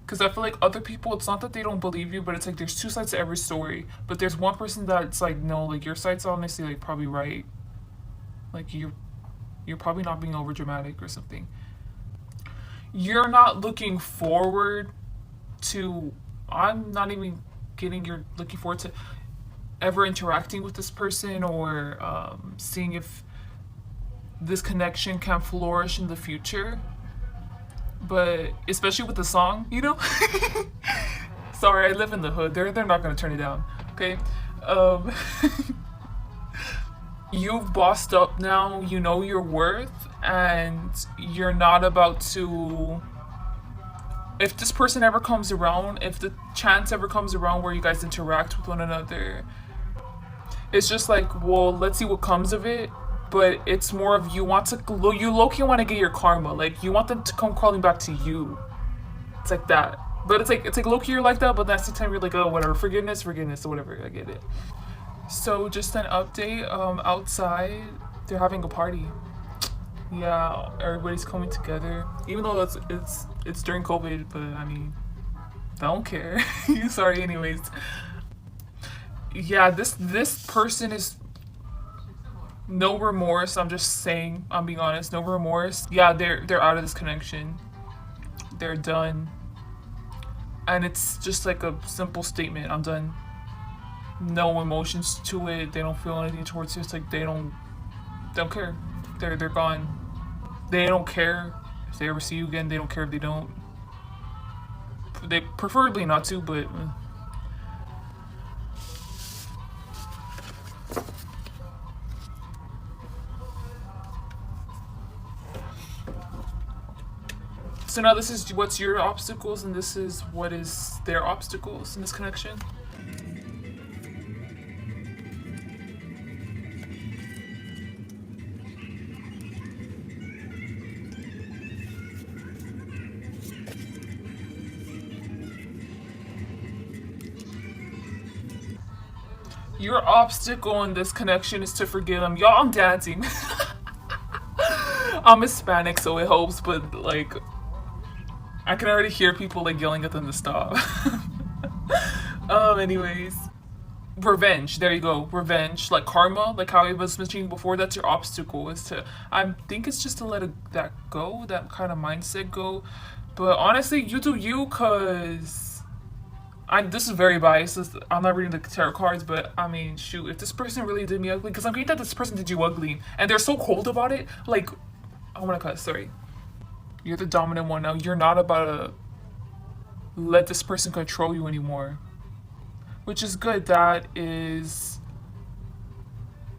Because I feel like other people, it's not that they don't believe you, but it's like there's two sides to every story. But there's one person that's like, no, like your side's honestly like probably right. Like you're probably not being over dramatic or something. You're not looking forward to. I'm not even kidding. You're looking forward to ever interacting with this person or seeing if this connection can flourish in the future. But especially with the song, you know. Sorry, I live in the hood. They're not gonna turn it down. Okay. You've bossed up now. You know your worth, and you're not about to. If this person ever comes around, if the chance ever comes around where you guys interact with one another, it's just like, well, let's see what comes of it. But it's more of you low-key want to get your karma. Like you want them to come crawling back to you. It's like that. But it's like low-key you're like that, but that's the time you're like, oh, whatever, forgiveness, or whatever. I get it. So just an update. Outside they're having a party. Yeah, everybody's coming together. Even though it's during COVID, but I mean, I don't care. Sorry, anyways. Yeah, this person is. No remorse. I'm just saying. I'm being honest. No remorse. Yeah, they're out of this connection. They're done. And it's just like a simple statement. I'm done. No emotions to it. They don't feel anything towards you. It's like they don't care. They're gone. They don't care if they ever see you again. They don't care if they don't. They preferably not to, but. So now this is what's your obstacles, and this is what is their obstacles in this connection. Your obstacle in this connection is to forgive them. Y'all, I'm dancing. I'm Hispanic, so it helps, but like. I can already hear people like yelling at them to stop. Anyways. Revenge. There you go. Revenge. Like karma, like how I was mentioning before, that's your obstacle. Is to I think it's just to let that go, that kind of mindset go. But honestly, you do you, cause this is very biased. I'm not reading the tarot cards, but I mean, shoot, if this person really did me ugly, because I'm getting that this person did you ugly, and they're so cold about it, like, oh my god, sorry. You're the dominant one now. You're not about to let this person control you anymore. Which is good. That is,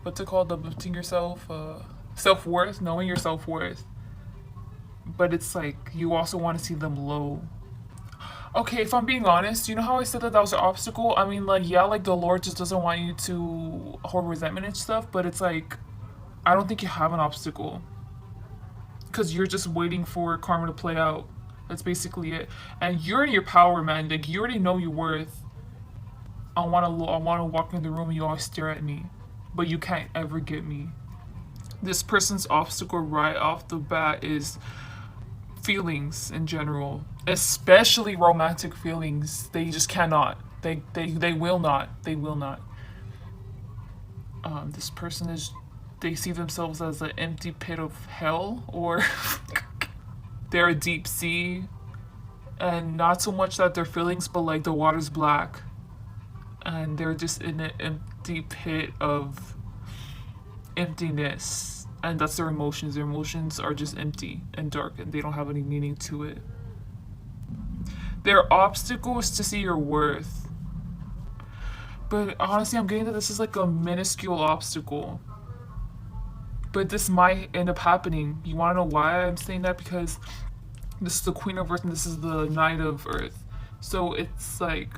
what's it called? Uplifting yourself? Self-worth? Knowing your self-worth. But it's like, you also want to see them low. Okay, if I'm being honest, you know how I said that was an obstacle? I mean, like, yeah, like the Lord just doesn't want you to hold resentment and stuff, but it's like, I don't think you have an obstacle. Because you're just waiting for karma to play out. That's basically it. And you're in your power, man. Like, you already know your worth. I want to walk in the room and you always stare at me. But you can't ever get me. This person's obstacle right off the bat is feelings in general. Especially romantic feelings. They just cannot. They will not. They will not. This person is... They see themselves as an empty pit of hell, or they're a deep sea, and not so much that their feelings, but like the water's black, and they're just in an empty pit of emptiness, and that's their emotions. Their emotions are just empty and dark, and they don't have any meaning to it. Their obstacle is to see your worth, but honestly, I'm getting that this is like a minuscule obstacle. But this might end up happening. You want to know why I'm saying that? Because this is the Queen of Earth and this is the Knight of Earth. So it's like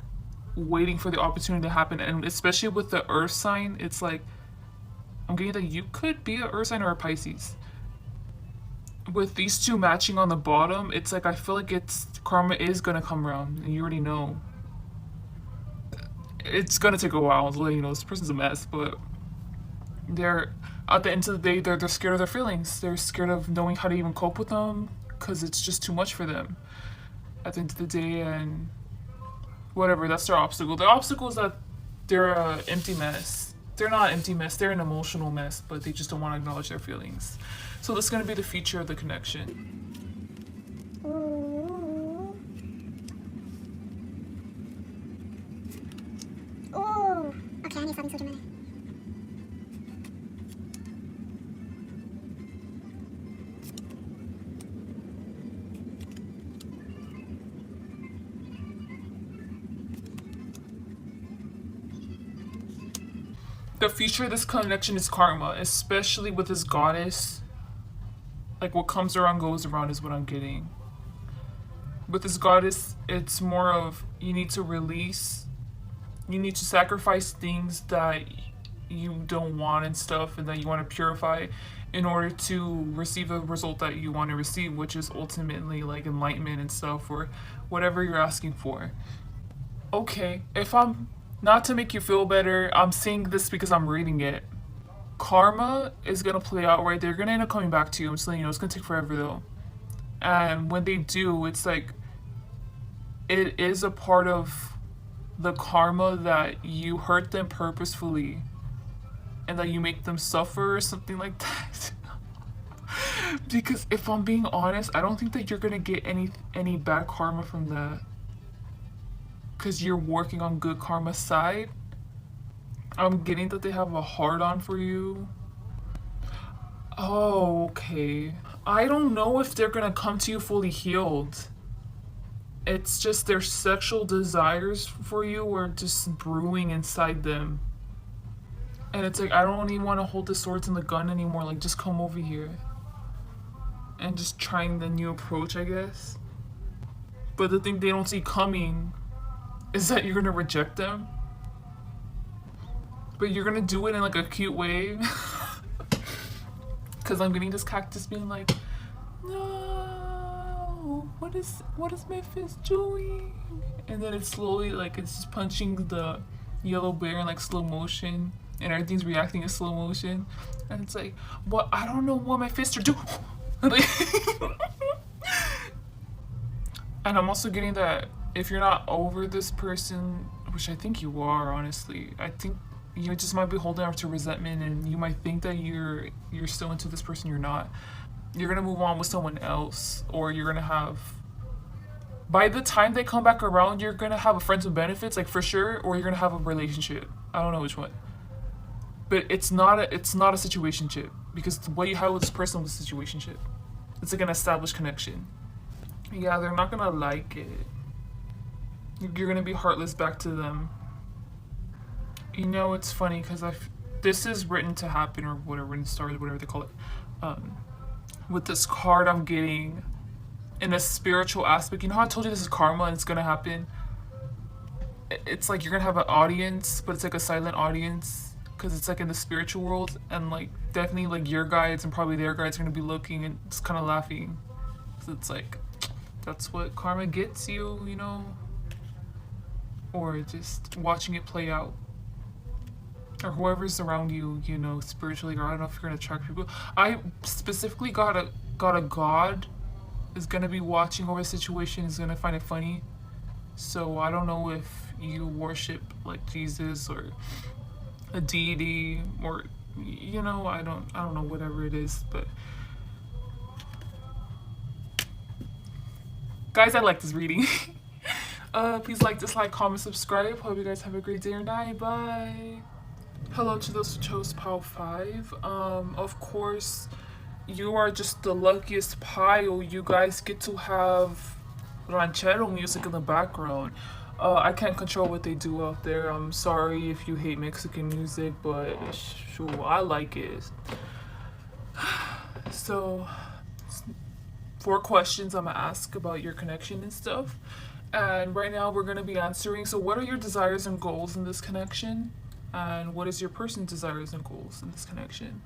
waiting for the opportunity to happen. And especially with the Earth sign, it's like I'm getting that you could be an Earth sign or a Pisces. With these two matching on the bottom, it's like I feel like it's karma is gonna come around. And you already know. It's gonna take a while to let you know this person's a mess, but they're at the end of the day they're scared of their feelings. They're scared of knowing how to even cope with them because it's just too much for them at the end of the day. And whatever, that's their obstacle. The obstacle is that they're an empty mess. They're not an empty mess, they're an emotional mess, but they just don't want to acknowledge their feelings. So this is going to be the feature of the connection. Ooh. Ooh. Okay, I need something so dramatic. The feature of this connection is karma, especially with this goddess. Like what comes around goes around is what I'm getting. With this goddess, it's more of you need to release, you need to sacrifice things that you don't want and stuff and that you want to purify in order to receive a result that you want to receive, which is ultimately like enlightenment and stuff or whatever you're asking for. Okay, if I'm not to make you feel better, I'm saying this because I'm reading it. Karma is gonna play out right. They're gonna end up coming back to you. I'm just letting you know it's gonna take forever though. And when they do, it's like it is a part of the karma that you hurt them purposefully and that you make them suffer or something like that. Because if I'm being honest, I don't think that you're gonna get any bad karma from that. Because you're working on good karma side. I'm getting that they have a hard-on for you. Oh, okay. I don't know if they're gonna come to you fully healed. It's just their sexual desires for you are just brewing inside them. And it's like, I don't even want to hold the swords and the gun anymore. Like, just come over here. And just trying the new approach, I guess. But the thing they don't see coming is that you're gonna reject them, but you're gonna do it in like a cute way. Because I'm getting this cactus being like, no, what is my fist doing? And then it's slowly like it's just punching the yellow bear in like slow motion, and everything's reacting in slow motion, and it's like, what? I don't know what my fists are doing. And I'm also getting that if you're not over this person, which I think you are, honestly, I think you just might be holding on to resentment, and you might think that you're still into this person. You're not. You're gonna move on with someone else, or you're gonna have. By the time they come back around, you're gonna have a friends with benefits, like for sure, or you're gonna have a relationship. I don't know which one. But it's not a situationship, because what you have with this person was a situationship. It's like an established connection. Yeah, they're not gonna like it. You're gonna be heartless back to them. You know, it's funny because this is written to happen, or whatever, in stars, whatever they call it. With this card I'm getting in a spiritual aspect. You know how I told you this is karma and it's gonna happen? It's like you're gonna have an audience, but it's like a silent audience because it's like in the spiritual world, and like definitely like your guides and probably their guides are gonna be looking and just kind of laughing. So it's like, that's what karma gets you, you know? Or just watching it play out. Or whoever's around you, you know, spiritually, or I don't know if you're gonna attract people. I specifically got a god is gonna be watching over the situation, is gonna find it funny. So I don't know if you worship like Jesus or a deity, or you know, I don't know, whatever it is, but guys, I like this reading. Please like, dislike, comment, subscribe. Hope you guys have a great day or night. Bye. Hello to those who chose pile 5. Of course, you are just the luckiest pile. You guys get to have ranchero music in the background. I can't control what they do out there. I'm sorry if you hate Mexican music, but sure, I like it. So, 4 questions I'm gonna ask about your connection and stuff. And right now we're gonna be answering. So, what are your desires and goals in this connection? And what is your person's desires and goals in this connection?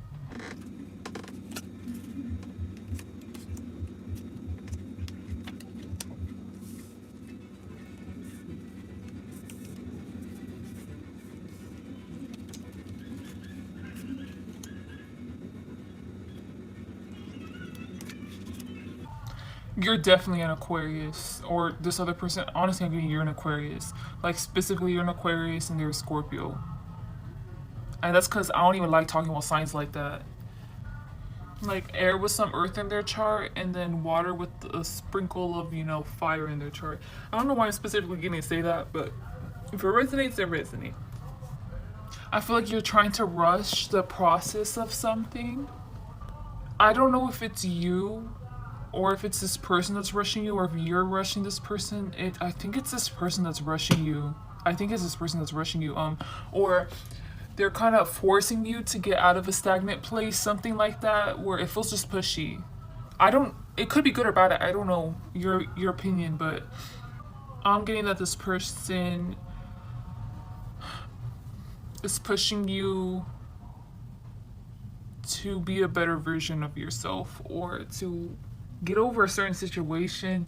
You're definitely an Aquarius, or this other person. Honestly, I'm getting you're an Aquarius. Like, specifically, you're an Aquarius and they're a Scorpio. And that's because I don't even like talking about signs like that. Like air with some earth in their chart, and then water with a sprinkle of, fire in their chart. I don't know why I'm specifically going to say that, but if it resonates, it resonates. I feel like you're trying to rush the process of something. I don't know if it's you or if it's this person that's rushing you, or if you're rushing this person. I think it's this person that's rushing you. Or they're kind of forcing you to get out of a stagnant place, something like that, where it feels just pushy. It could be good or bad. I don't know your opinion, but I'm getting that this person is pushing you to be a better version of yourself, or to get over a certain situation,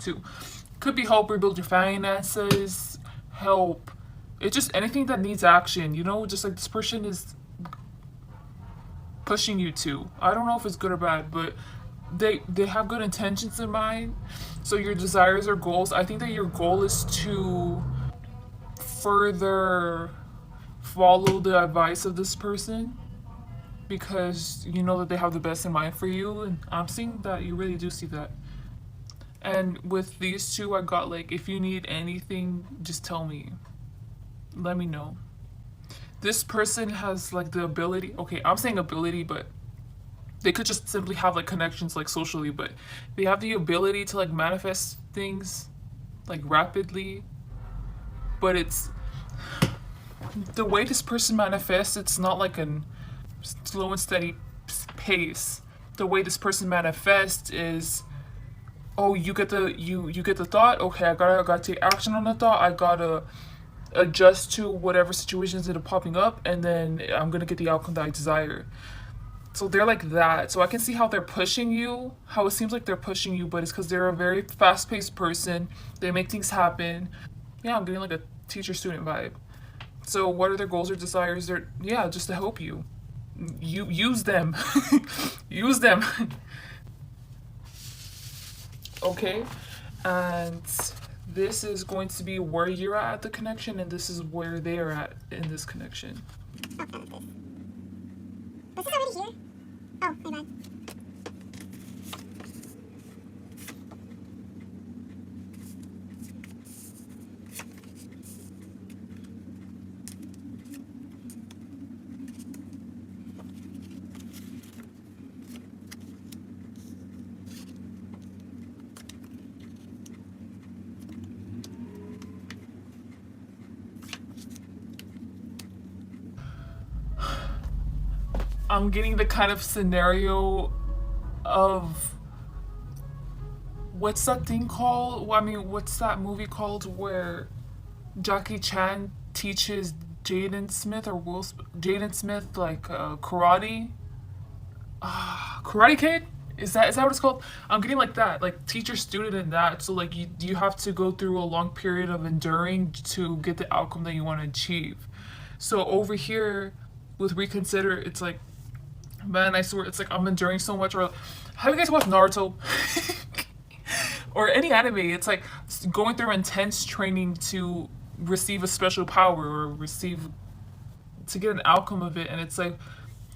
could be help rebuild your finances, help. It's just anything that needs action, just like this person is pushing you to. I don't know if it's good or bad, but they have good intentions in mind. So your desires or goals, I think that your goal is to further follow the advice of this person, because you know that they have the best in mind for you, and I'm seeing that you really do see that. And with these two, I got like, if you need anything, just tell me. Let me know. This person has like the ability, okay, I'm saying ability, but they could just simply have like connections like socially, but they have the ability to like manifest things like rapidly. But it's the way this person manifests, it's not like a slow and steady pace. The way this person manifests is, oh, you get the thought, okay, I gotta take action on the thought, I gotta adjust to whatever situations that are popping up, and then I'm gonna get the outcome that I desire. So they're like that. So I can see how they're pushing you, how it seems like they're pushing you, but it's because they're a very fast-paced person. They make things happen. Yeah, I'm getting like a teacher-student vibe. So what are their goals or desires? They're, yeah, just to help you. You use them. Use them. Okay? And this is going to be where you're at the connection, and this is where they are at in this connection. Okay, was this already here? Oh, my bad. I'm getting the kind of scenario of, what's that thing called? Well, I mean, what's that movie called where Jackie Chan teaches Jaden Smith Jaden Smith like karate? Karate Kid? Is that what it's called? I'm getting like that, like teacher student in that. So like you have to go through a long period of enduring to get the outcome that you want to achieve. So over here with reconsider, it's like, man, I swear, it's like I'm enduring so much. Or have you guys watched Naruto? Or any anime? It's like going through intense training to receive a special power, or to get an outcome of it. And it's like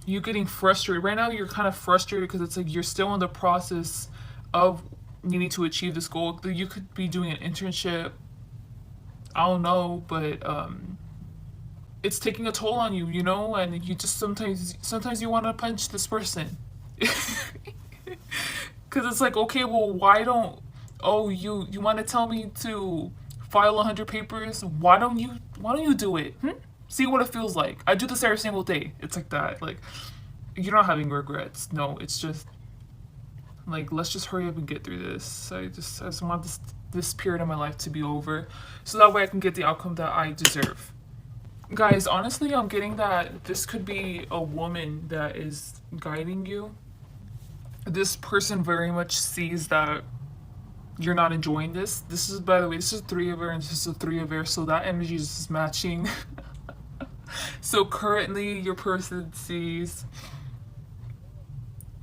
you getting frustrated right now. You're kind of frustrated because it's like you're still in the process of needing to achieve this goal. You could be doing an internship, I don't know, but it's taking a toll on you, and you just sometimes you want to punch this person. Because it's like, okay, well, you want to tell me to file 100 papers? Why don't you do it? See what it feels like. I do this every single day. It's like that. Like, you're not having regrets. No, it's just like, let's just hurry up and get through this. I just want this period of my life to be over, so that way I can get the outcome that I deserve. Guys, honestly, I'm getting that this could be a woman that is guiding you. This person very much sees that you're not enjoying this. This is, by the way, this is three of her and this is a three of her, so that energy is just matching. So currently, your person sees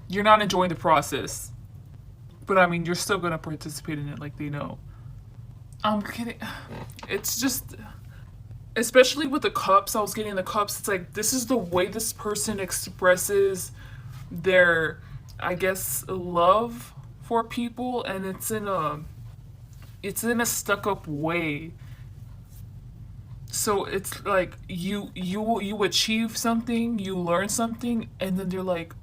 you're not enjoying the process, but I mean, you're still gonna participate in it, like they know. I'm kidding. It's just, especially with the cups, I was getting the cups. It's like, this is the way this person expresses their, I guess, love for people, and it's in a stuck up way. So it's like you achieve something, you learn something, and then they're like,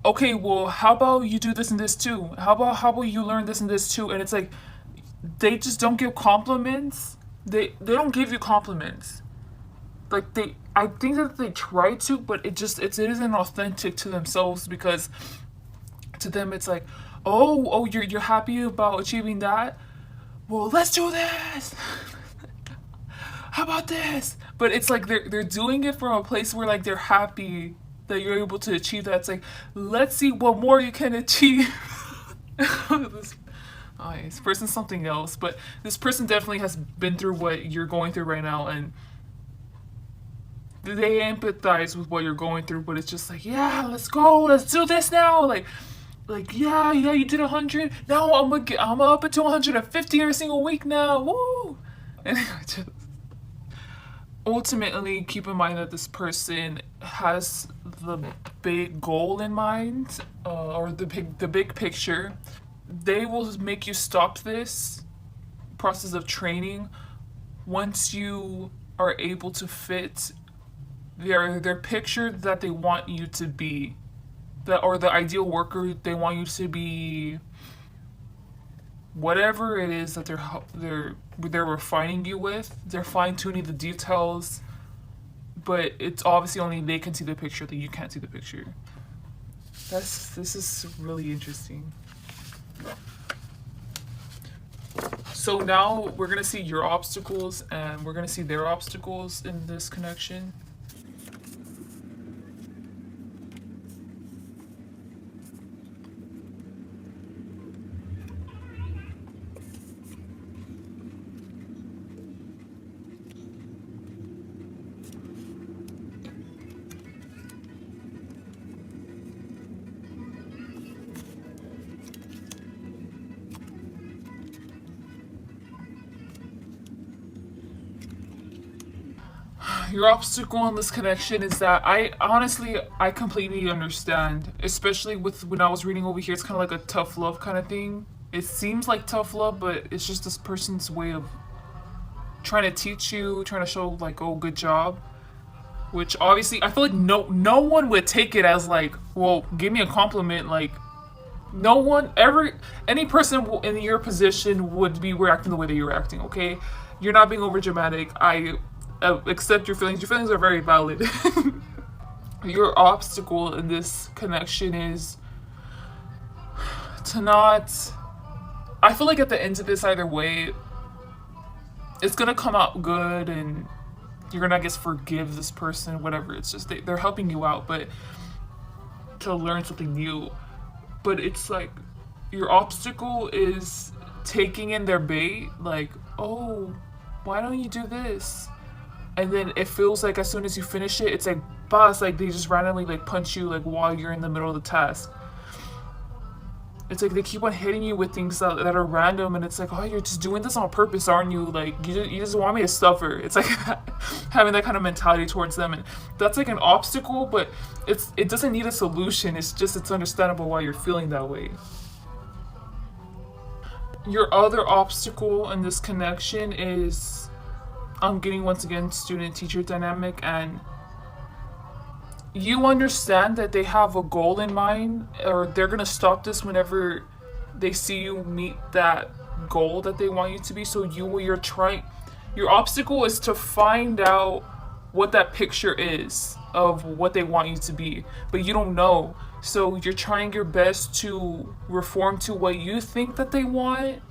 okay, well, how about you do this and this too? How about you learn this and this too? And it's like, they just don't give compliments. They don't give you compliments. Like, I think that they try to, but it isn't authentic to themselves, because to them it's like, oh, you're happy about achieving that? Well, let's do this. How about this? But it's like they're doing it from a place where, like, they're happy that you're able to achieve that. It's like, let's see what more you can achieve. This person's something else, but this person definitely has been through what you're going through right now, and they empathize with what you're going through. But it's just like, yeah, let's go, let's do this now. Like, yeah, you did 100. Now I'm up into 150 every single week now. Woo! And just, ultimately, keep in mind that this person has the big goal in mind, or the big picture. They will make you stop this process of training once you are able to fit their picture that they want you to be, or the ideal worker they want you to be. Whatever it is that they're refining you with, they're fine tuning the details, but it's obviously only they can see the picture, that you can't see the picture. This is really interesting. So now we're gonna see your obstacles, and we're gonna see their obstacles in this connection. Your obstacle in this connection is that I completely understand, especially with when I was reading over here. It's kind of like a tough love kind of thing. It seems like tough love, but it's just this person's way of trying to teach you, trying to show, like, oh, good job. Which obviously I feel like no one would take it as like, well, give me a compliment. Like, no one ever, any person in your position would be reacting the way that you're acting. Okay, you're not being over dramatic. I accept your feelings. Your feelings are very valid. Your obstacle in this connection is to not. I feel like at the end of this, either way, it's gonna come out good, and you're gonna, I guess, forgive this person, whatever. It's just they're helping you out, but to learn something new. But it's like, your obstacle is taking in their bait, like, oh, why don't you do this? And then it feels like as soon as you finish it, it's like, boss, like, they just randomly, like, punch you, like, while you're in the middle of the task. It's like they keep on hitting you with things that are random, and it's like, oh, you're just doing this on purpose, aren't you? Like, you just want me to suffer. It's like having that kind of mentality towards them, and that's like an obstacle, but it doesn't need a solution. It's understandable why you're feeling that way. Your other obstacle in this connection is, I'm getting, once again, student-teacher dynamic, and you understand that they have a goal in mind, or they're gonna stop this whenever they see you meet that goal that they want you to be. So your obstacle is to find out what that picture is of what they want you to be, but you don't know. So you're trying your best to reform to what you think that they want,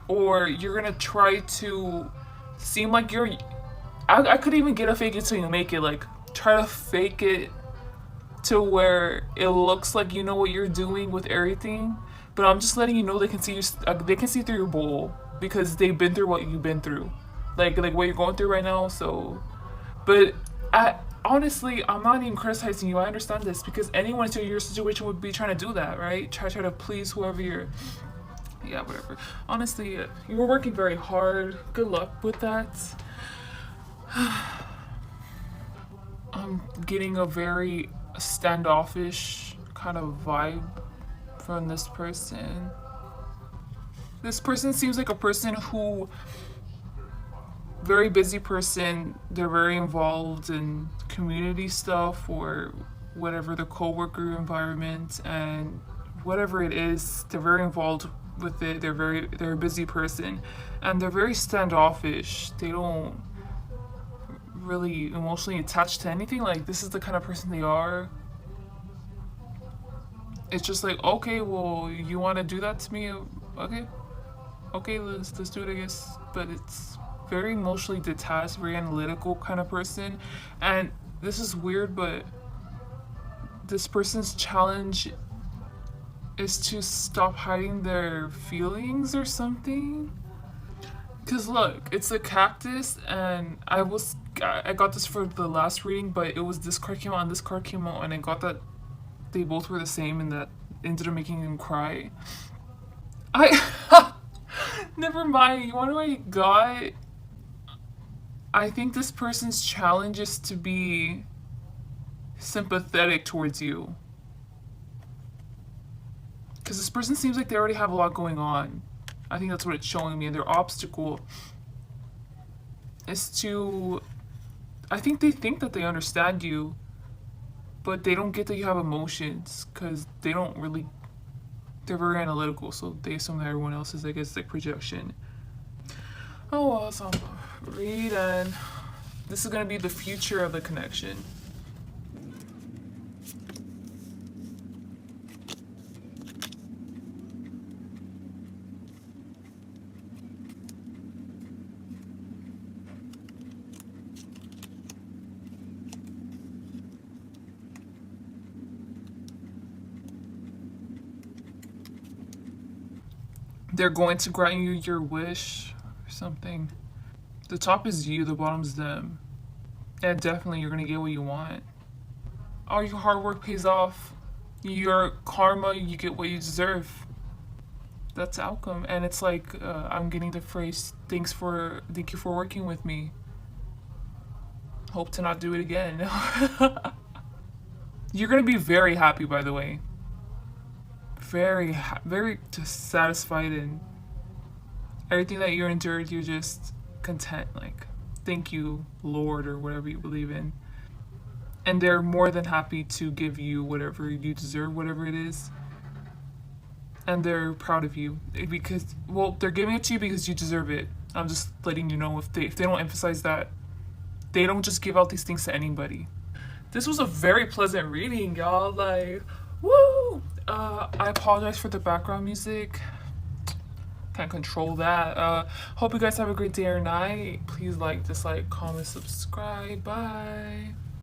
or you're gonna try to seem like you're. I could even get a fake it till you make it. Like, try to fake it to where it looks like you know what you're doing with everything, but I'm just letting you know they can see they can see through your bull because they've been through what you've been through, like what you're going through right now. So, but honestly, I'm not even criticizing you. I understand this because anyone in your situation would be trying to do that, right? Try to please whoever you're. Yeah, whatever. Honestly, you were working very hard. Good luck with that. I'm getting a very standoffish kind of vibe from this person. This person seems like a person who, very busy person, they're very involved in community stuff or whatever, the co-worker environment, and whatever it is, they're very involved with it. They're a busy person, and they're very standoffish. They don't really emotionally attached to anything. Like, this is the kind of person they are. It's just like, okay, well, you want to do that to me? Okay, let's do it, I guess. But it's very emotionally detached, very analytical kind of person. And this is weird, but this person's challenge is to stop hiding their feelings or something. Because look, it's a cactus, and I got this for the last reading, but it was this card came out and this card came out, and I got that they both were the same, and that ended up making him cry. Never mind. You want to know what I got? I think this person's challenge is to be sympathetic towards you. Because this person seems like they already have a lot going on. I think that's what it's showing me. And their obstacle is to... I think they think that they understand you, but they don't get that you have emotions because they don't really... They're very analytical, so they assume that everyone else is, I guess, like projection. Oh well, so I'll read, and this is going to be the future of the connection. They're going to grant you your wish or something. The top is you, the bottom's them. And definitely you're going to get what you want. All your hard work pays off. Your karma, you get what you deserve. That's the outcome. And it's like, I'm getting the phrase, thank you for working with me. Hope to not do it again. You're going to be very happy, by the way. Very just satisfied, and everything that you endured, you're just content. Like, thank you, Lord, or whatever you believe in. And they're more than happy to give you whatever you deserve, whatever it is. And they're proud of you because, well, they're giving it to you because you deserve it. I'm just letting you know, if they don't emphasize that, they don't just give out these things to anybody. This was a very pleasant reading, y'all. Like, woo! I apologize for the background music. Can't control that. Hope you guys have a great day or night. Please like, dislike, comment, subscribe. Bye.